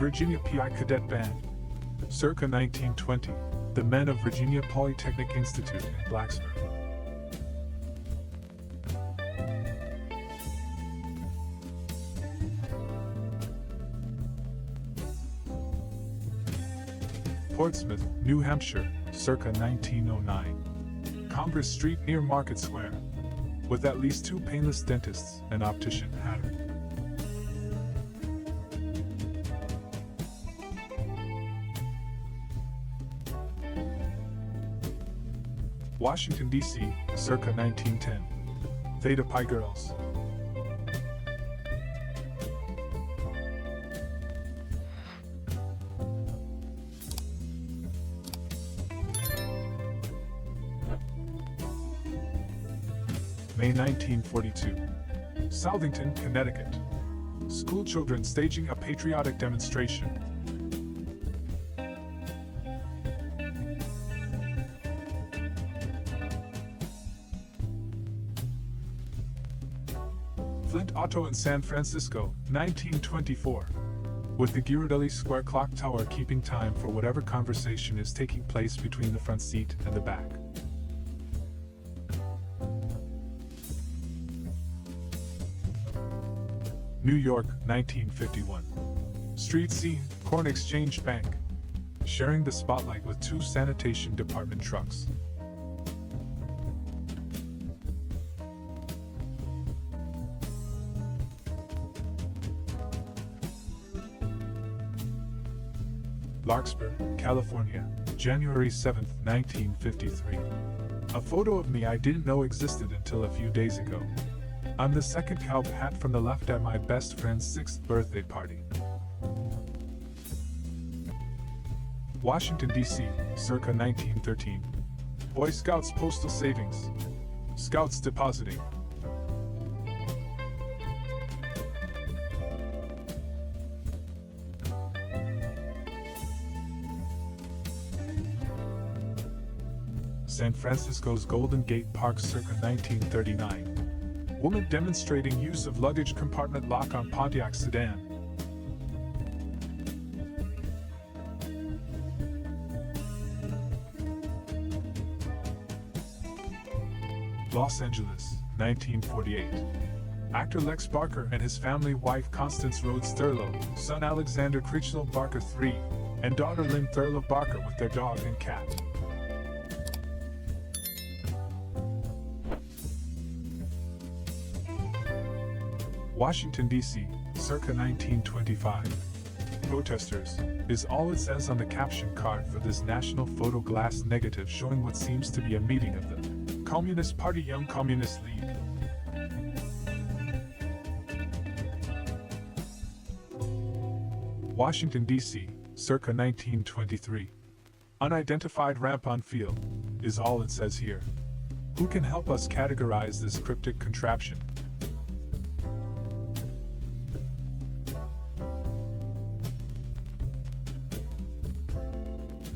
Virginia PI Cadet Band. Circa 1920, the men of Virginia Polytechnic Institute in Blacksburg. Portsmouth, New Hampshire, circa 1909. Congress Street near Market Square, with at least two painless dentists and optician Hatter. Washington, D.C., circa 1910. Theta Pi Girls. May 1942. Southington, Connecticut. Schoolchildren staging a patriotic demonstration. Flint Auto in San Francisco, 1924. With the Ghirardelli Square clock tower keeping time for whatever conversation is taking place between the front seat and the back. New York, 1951. Street scene, Corn Exchange Bank. Sharing the spotlight with two sanitation department trucks. Larkspur, California, January 7, 1953. A photo of me I didn't know existed until a few days ago. I'm the second cowboy hat from the left at my best friend's 6th birthday party. Washington, D.C., circa 1913. Boy Scouts Postal Savings. Scouts depositing. San Francisco's Golden Gate Park, circa 1939. Woman demonstrating use of luggage compartment lock on Pontiac sedan. Los Angeles, 1948. Actor Lex Barker and his family, wife Constance Rhodes Thurlow, son Alexander Critchlow Barker III, and daughter Lynn Thurlow Barker with their dog and cat. Washington, D.C., circa 1925. Protesters is all it says on the caption card for this national photo glass negative showing what seems to be a meeting of the Communist Party Young Communist League. Washington, D.C., circa 1923. Unidentified ramp-on field is all it says here. Who can help us categorize this cryptic contraption?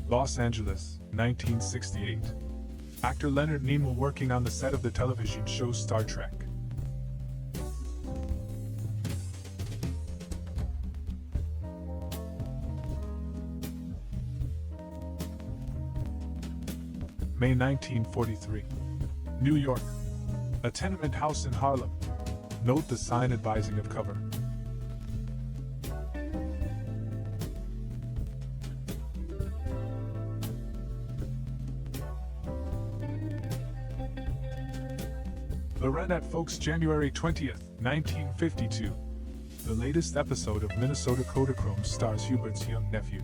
Los Angeles, 1968. Actor Leonard Nimoy working on the set of the television show Star Trek. May 1943. New York. A tenement house in Harlem. Note the sign advising of cover. Lorenette Folks, January 20th, 1952. The latest episode of Minnesota Kodachrome stars Hubert's young nephew.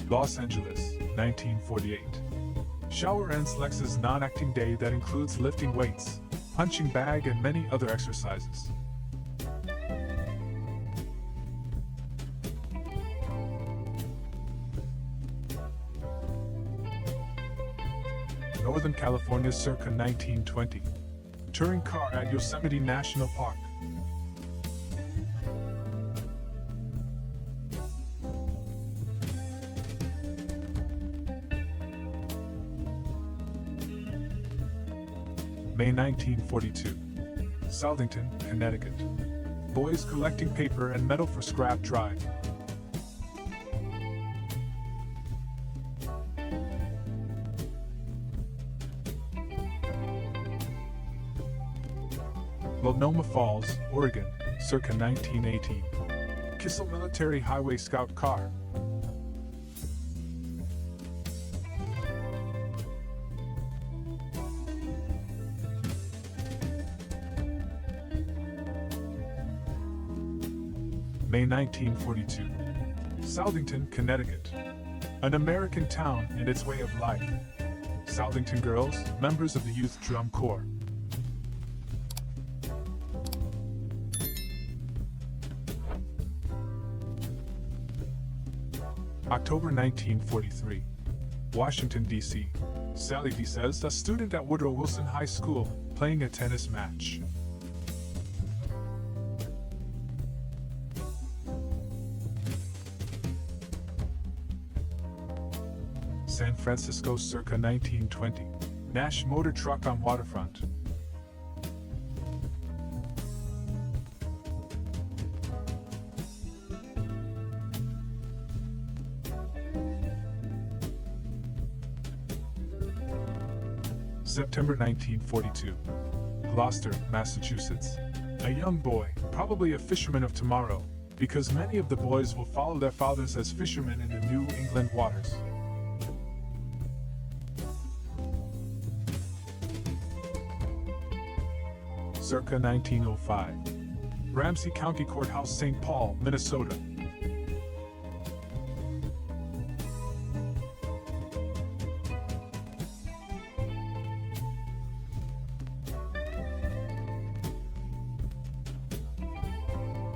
Los Angeles, 1948. Shower ends Lex's non-acting day that includes lifting weights, punching bag and many other exercises. Northern California, circa 1920. Touring car at Yosemite National Park. May 1942. Southington, Connecticut. Boys collecting paper and metal for scrap drive. Multnomah Falls, Oregon, circa 1918. Kissel Military Highway Scout car. May 1942. Southington, Connecticut. An American town and its way of life. Southington girls, members of the Youth Drum Corps. October 1943. Washington, D.C. Sally D. says, a student at Woodrow Wilson High School, playing a tennis match. San Francisco, circa 1920. Nash motor truck on waterfront. September 1942. Gloucester, Massachusetts. A young boy, probably a fisherman of tomorrow, because many of the boys will follow their fathers as fishermen in the New England waters. Circa 1905. Ramsey County Courthouse, St. Paul, Minnesota.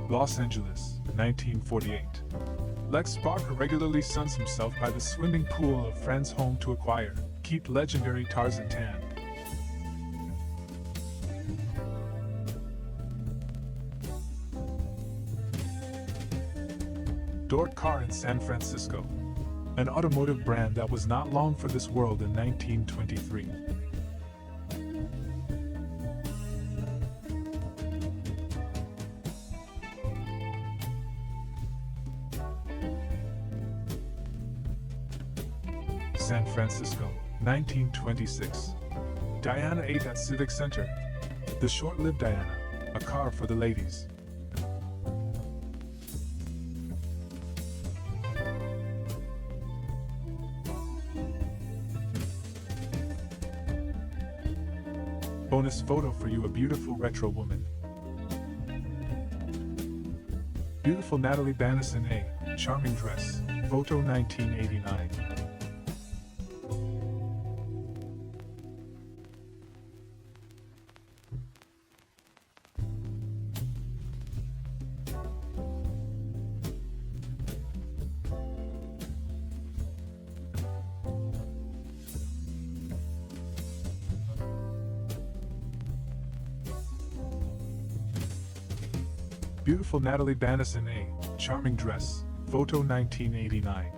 Los Angeles, 1948. Lex Barker regularly suns himself by the swimming pool of friend's home to acquire, keep legendary Tarzan tan. Dort car in San Francisco. An automotive brand that was not long for this world in 1923. San Francisco, 1926. Diana 8 at Civic Center. The short-lived Diana, a car for the ladies. Bonus photo for you, a beautiful retro woman. Beautiful Natalie Banison A, charming dress, photo 1989. Beautiful Natalie Bannis in a charming dress. Photo 1989.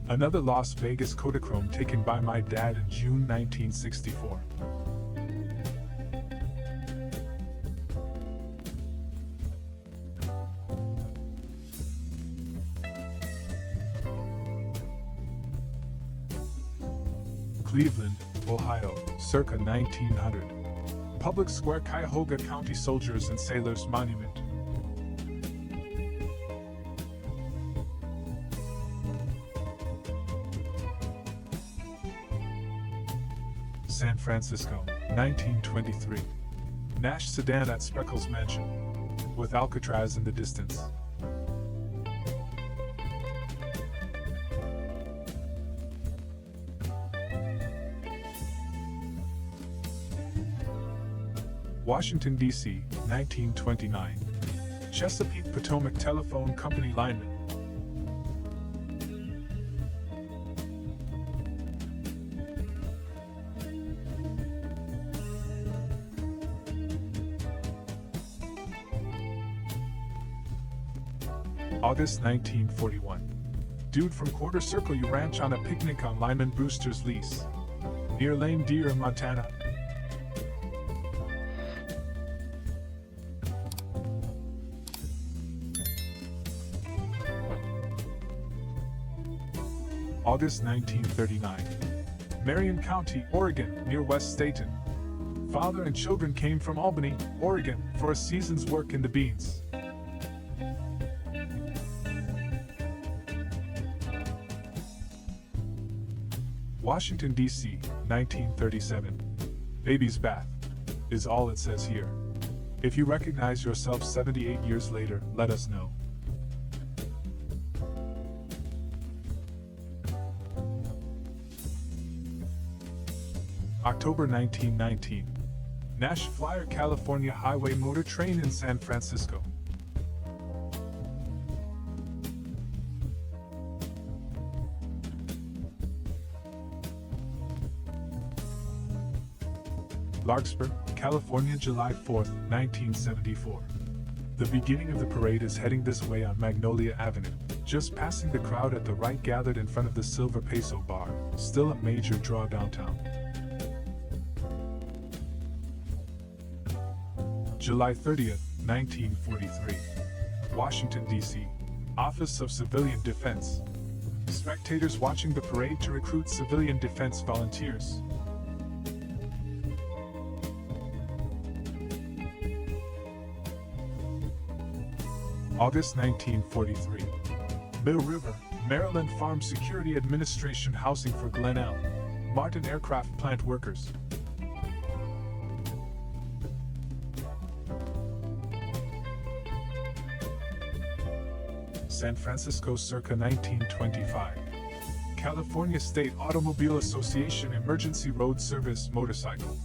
Another Las Vegas Kodachrome taken by my dad in June 1964. Cleveland, Ohio, circa 1900. Public Square Cuyahoga County Soldiers and Sailors Monument. San Francisco, 1923. Nash sedan at Spreckles Mansion, with Alcatraz in the distance. Washington, D.C., 1929. Chesapeake Potomac Telephone Company lineman. August 1941. Dude from Quarter Circle U Ranch on a picnic on Lyman Brewster's lease, near Lame Deer, Montana. August 1939. Marion County, Oregon, near West Staten. Father and children came from Albany, Oregon, for a season's work in the beans. Washington, D.C., 1937. Baby's bath is all it says here. If you recognize yourself 78 years later, let us know. October 1919. Nash Flyer California Highway Motor Train in San Francisco. Larkspur, California, July 4, 1974. The beginning of the parade is heading this way on Magnolia Avenue, just passing the crowd at the right gathered in front of the Silver Peso Bar, still a major draw downtown. July 30, 1943. Washington, D.C. Office of Civilian Defense. Spectators watching the parade to recruit civilian defense volunteers. August 1943. Mill River, Maryland Farm Security Administration housing for Glen L. Martin Aircraft Plant workers. San Francisco, circa 1925. California State Automobile Association Emergency Road Service motorcycle.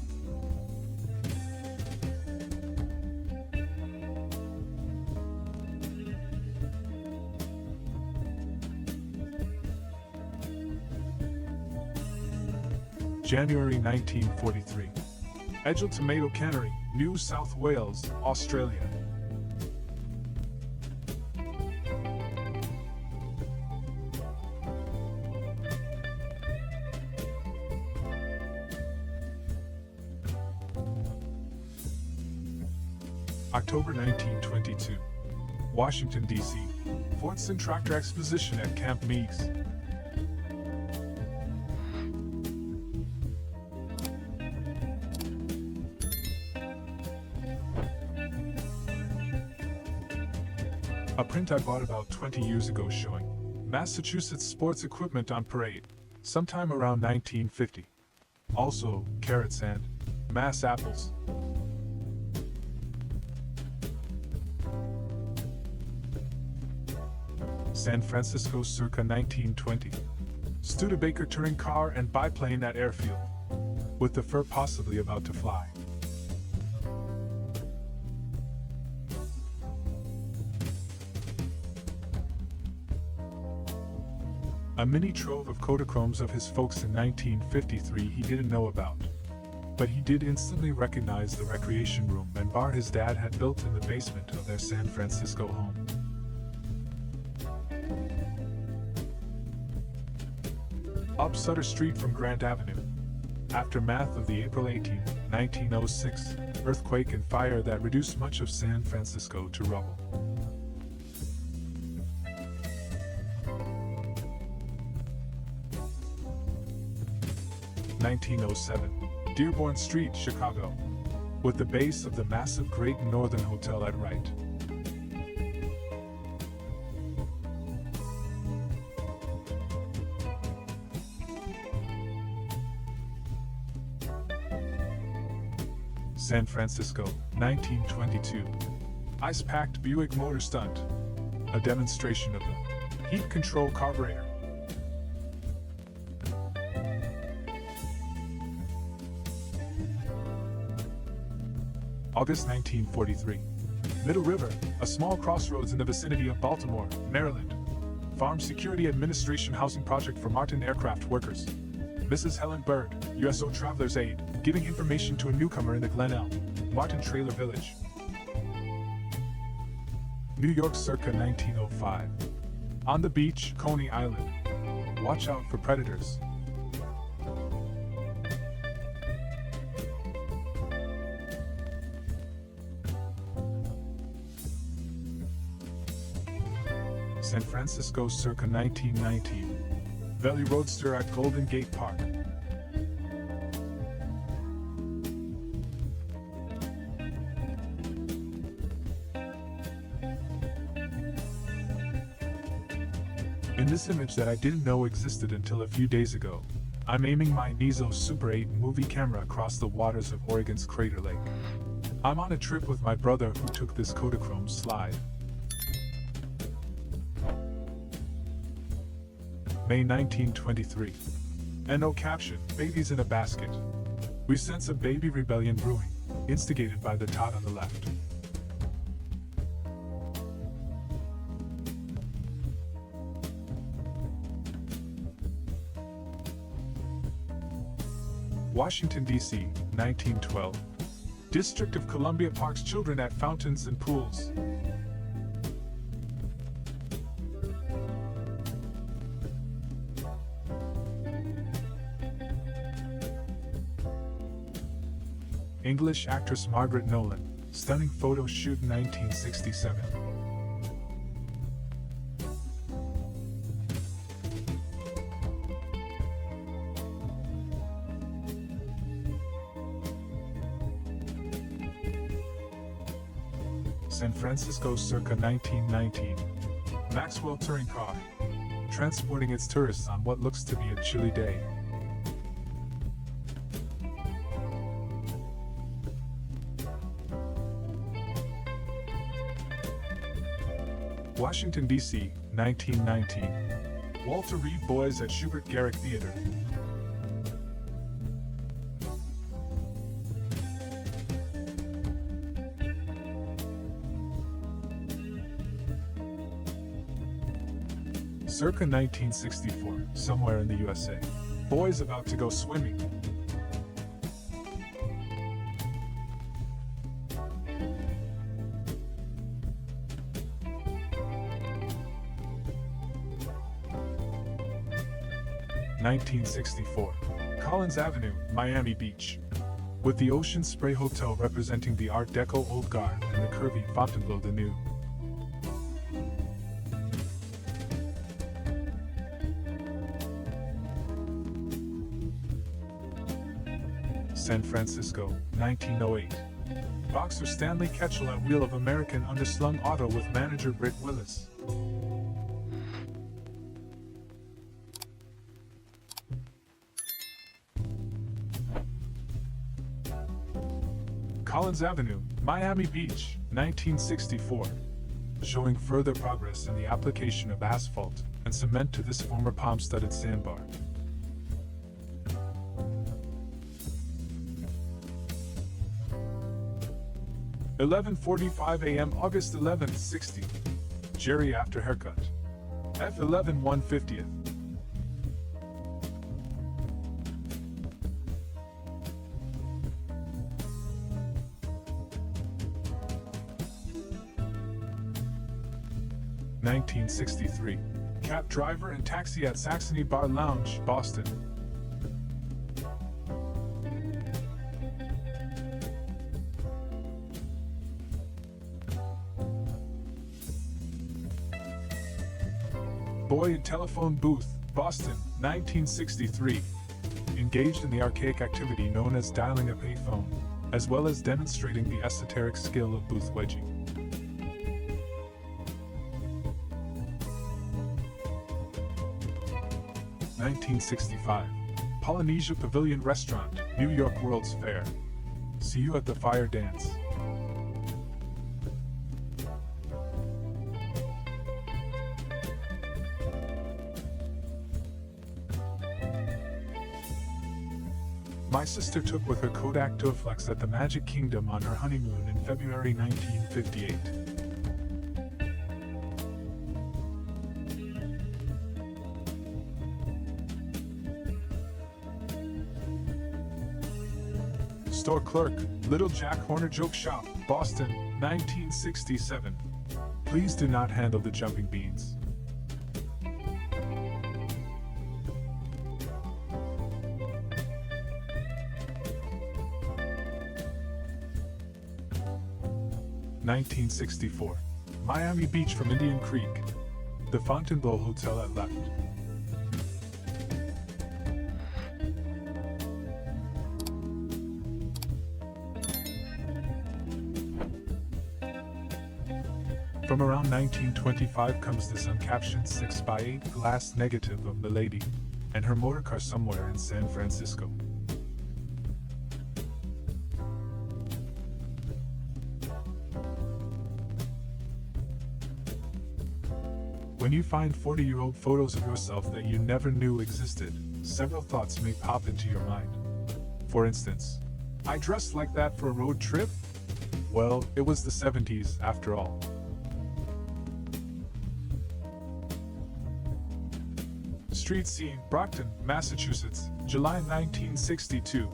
January 1943. Edgell Tomato Cannery, New South Wales, Australia. October 1922. Washington, D.C. Fordson Tractor Exposition at Camp Meeks. A print I bought about 20 years ago showing Massachusetts sports equipment on parade, sometime around 1950. Also, carrots and Mass apples. San Francisco, circa 1920. Studebaker touring car and biplane at airfield, with the fur possibly about to fly. A mini trove of Kodachromes of his folks in 1953 he didn't know about. But he did instantly recognize the recreation room and bar his dad had built in the basement of their San Francisco home. Up Sutter Street from Grant Avenue. Aftermath of the April 18, 1906, earthquake and fire that reduced much of San Francisco to rubble. (1907) Dearborn Street, Chicago, with the base of the massive Great Northern Hotel at right. San Francisco, 1922. Ice-packed Buick motor stunt. A demonstration of the heat control carburetor. August 1943. Middle River, a small crossroads in the vicinity of Baltimore, Maryland. Farm Security Administration housing project for Martin aircraft workers. Mrs. Helen Bird, USO Traveler's Aid, giving information to a newcomer in the Glen Elm, Martin Trailer Village. New York circa 1905. On the beach, Coney Island. Watch out for predators. San Francisco circa 1919. Valley Roadster at Golden Gate Park. In this image that I didn't know existed until a few days ago, I'm aiming my Nizo Super 8 movie camera across the waters of Oregon's Crater Lake. I'm on a trip with my brother who took this Kodachrome slide. May 1923. No caption, babies in a basket. We sense a baby rebellion brewing, instigated by the tot on the left. Washington, D.C., 1912. District of Columbia parks children at fountains and pools. English actress Margaret Nolan, stunning photo shoot 1967. San Francisco circa 1919. Maxwell touring car, transporting its tourists on what looks to be a chilly day. Washington, D.C., 1919. Walter Reed Boys at Schubert Garrick Theater. Circa 1964, somewhere in the USA. Boys about to go swimming. (1964) Collins Avenue, Miami Beach. With the Ocean Spray Hotel representing the Art Deco Old Guard and the curvy Fontainebleau the New. San Francisco, 1908. Boxer Stanley Ketchel at wheel of American underslung auto with manager Britt Willis. Collins Avenue, Miami Beach, 1964. Showing further progress in the application of asphalt and cement to this former palm-studded sandbar. (11:45 a.m. August 11th, 60. Jerry after haircut. F11 150th. 1963. Cab driver and taxi at Saxony Bar Lounge, Boston. Boy in telephone booth, Boston, 1963. Engaged in the archaic activity known as dialing a payphone, as well as demonstrating the esoteric skill of booth wedging. 1965. Polynesia Pavilion Restaurant, New York World's Fair. See you at the fire dance. My sister took with her Kodak Duraflex at the Magic Kingdom on her honeymoon in February 1958. Store clerk, Little Jack Horner Joke Shop, Boston, 1967. Please do not handle the jumping beans. (1964) Miami Beach from Indian Creek. The Fontainebleau Hotel at left. From around 1925 comes this uncaptioned 6x8 glass negative of the lady and her motorcar somewhere in San Francisco. When you find 40-year-old photos of yourself that you never knew existed, several thoughts may pop into your mind. For instance, I dressed like that for a road trip? Well, it was the 70s after all. Street scene, Brockton, Massachusetts, July 1962.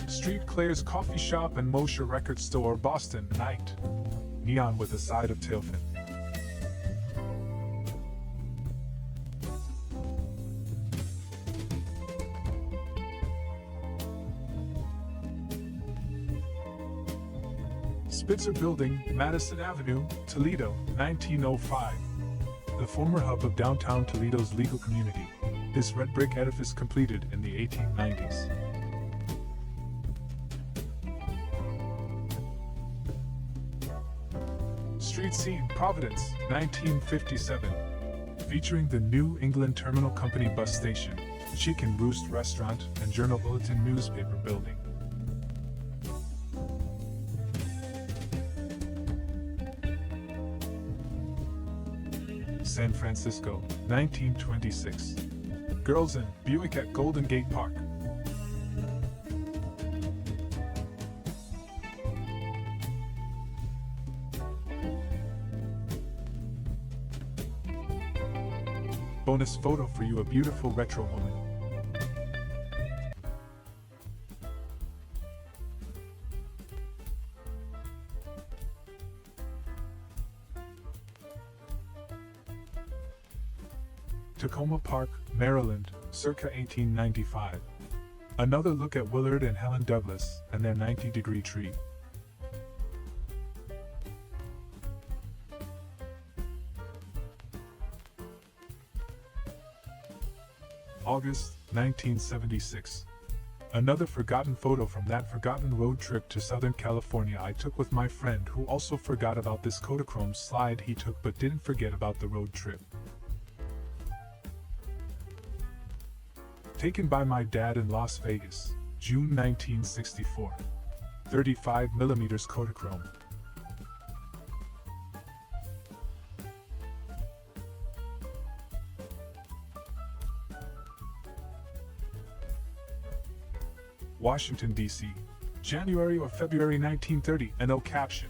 Street Claire's Coffee Shop and Mosher Record Store, Boston, night. Neon with a side of tailfin. Spitzer Building, Madison Avenue, Toledo, 1905. The former hub of downtown Toledo's legal community. This red brick edifice completed in the 1890s. Street scene, Providence, 1957. Featuring the New England Terminal Company bus station, Chicken Roost Restaurant, and Journal Bulletin newspaper building. San Francisco, 1926. Girls in Buick at Golden Gate Park. Bonus photo for you, a beautiful retro woman. Tacoma Park, Maryland, circa 1895. Another look at Willard and Helen Douglas and their 90-degree tree. August, 1976. Another forgotten photo from that forgotten road trip to Southern California I took with my friend, who also forgot about this Kodachrome slide he took but didn't forget about the road trip. Taken by my dad in Las Vegas, June 1964. 35mm Kodachrome. Washington, D.C., January or February 1930, and no caption.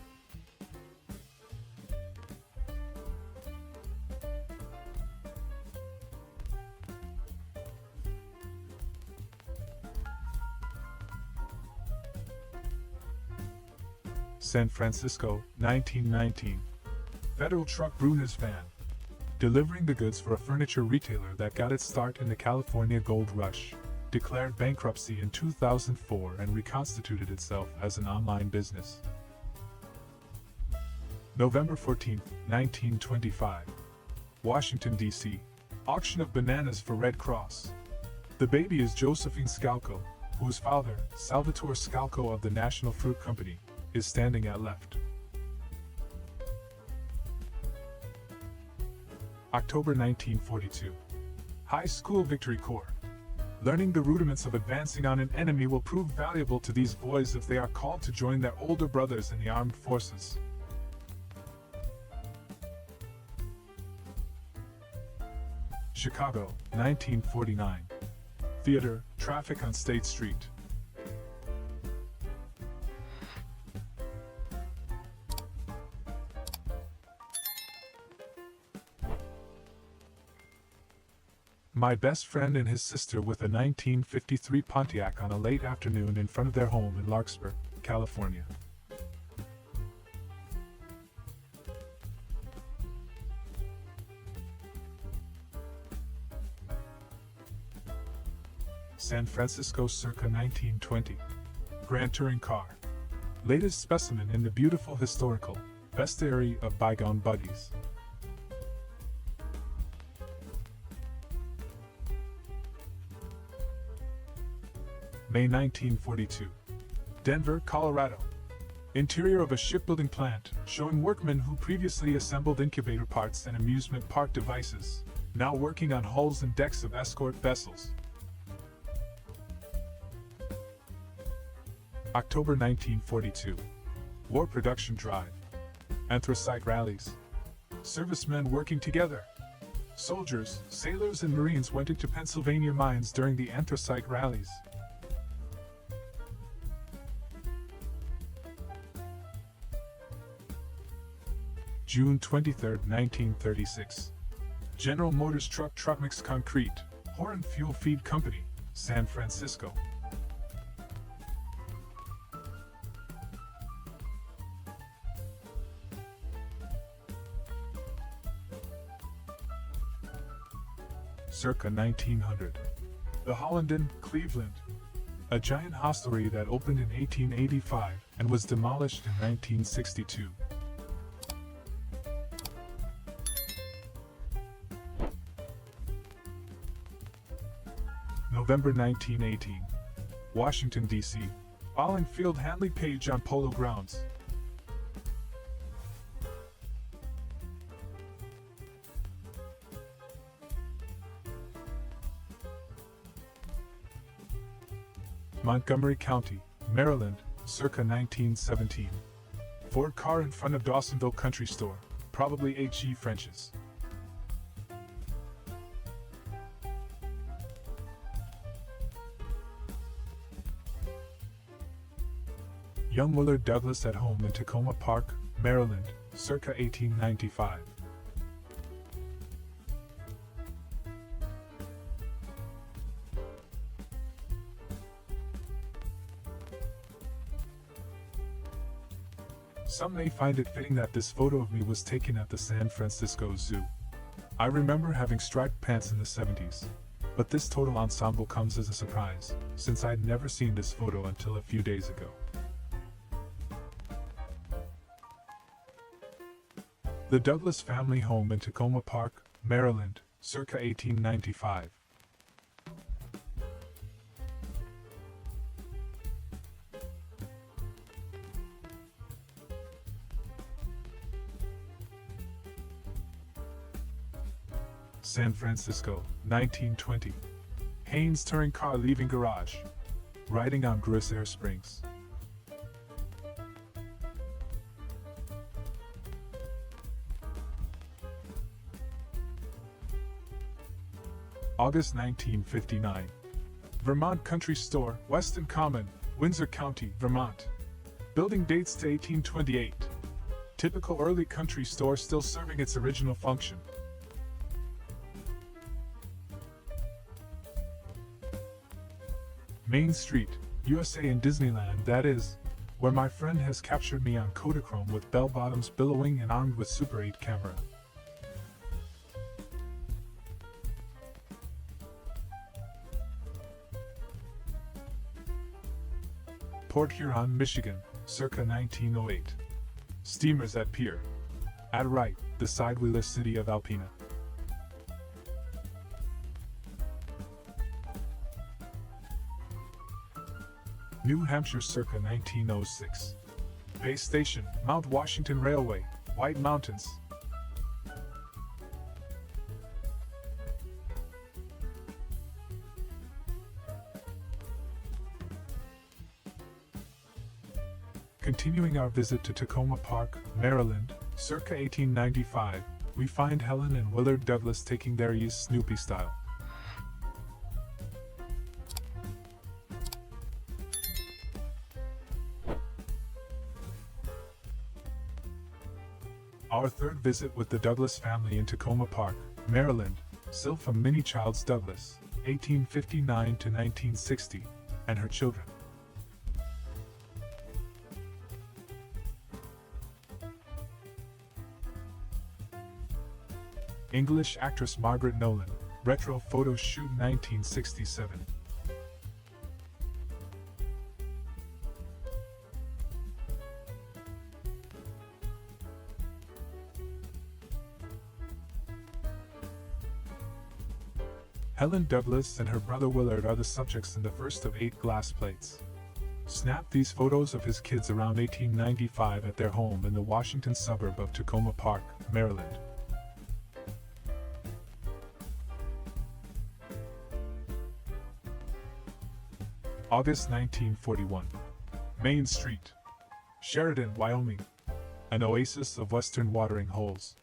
San Francisco, 1919. Federal truck Bruner's van. Delivering the goods for a furniture retailer that got its start in the California gold rush, declared bankruptcy in 2004 and reconstituted itself as an online business. November 14, 1925. Washington, D.C. Auction of bananas for Red Cross. The baby is Josephine Scalco, whose father, Salvatore Scalco of the National Fruit Company, is standing at left. October 1942. High School Victory Corps. Learning the rudiments of advancing on an enemy will prove valuable to these boys if they are called to join their older brothers in the armed forces. Chicago, 1949. Theater, traffic on State Street. My best friend and his sister with a 1953 Pontiac on a late afternoon in front of their home in Larkspur, California. San Francisco circa 1920. Grand Touring Car. Latest specimen in the beautiful historical bestiary of bygone buggies. May 1942. Denver, Colorado. Interior of a shipbuilding plant, showing workmen who previously assembled incubator parts and amusement park devices, now working on hulls and decks of escort vessels. October 1942. War production drive. Anthracite rallies. Servicemen working together. Soldiers, sailors, and Marines went into Pennsylvania mines during the anthracite rallies. June 23, 1936. General Motors Truck Mix Concrete, Horan Fuel Feed Company, San Francisco. Circa 1900. The Holland Inn, Cleveland. A giant hostelry that opened in 1885 and was demolished in 1962. November 1918. Washington, D.C. Bowling Field Handley Page on Polo Grounds. Montgomery County, Maryland, circa 1917. Ford car in front of Dawsonville Country Store, probably H.E. French's. Young Willard Douglas at home in Tacoma Park, Maryland, circa 1895. Some may find it fitting that this photo of me was taken at the San Francisco Zoo. I remember having striped pants in the 70s, but this total ensemble comes as a surprise, since I'd never seen this photo until a few days ago. The Douglas family home in Tacoma Park, Maryland, circa 1895. San Francisco, 1920. Haynes touring car leaving garage. Riding on Grissair Springs. August 1959. Vermont Country Store, Weston Common, Windsor County, Vermont. Building dates to 1828. Typical early country store still serving its original function. Main Street, USA and Disneyland, that is. where my friend has captured me on Kodachrome with bell-bottoms billowing and armed with Super 8 camera. Port Huron, Michigan, circa 1908. Steamers at pier. At right, the sidewheeler city of Alpena. New Hampshire circa 1906. Base station, Mount Washington Railway, White Mountains. Continuing our visit to Tacoma Park, Maryland, circa 1895, we find Helen and Willard Douglas taking their ease Snoopy style. Our third visit with the Douglas family in Tacoma Park, Maryland, still from Minnie Childs Douglas, 1859 to 1960, and her children. English actress Margaret Nolan, retro photo shoot 1967. Helen Douglas and her brother Willard are the subjects in the first of 8 glass plates. Snapped these photos of his kids around 1895 at their home in the Washington suburb of Tacoma Park, Maryland. August 1941. Main Street, Sheridan, Wyoming. An oasis of western watering holes.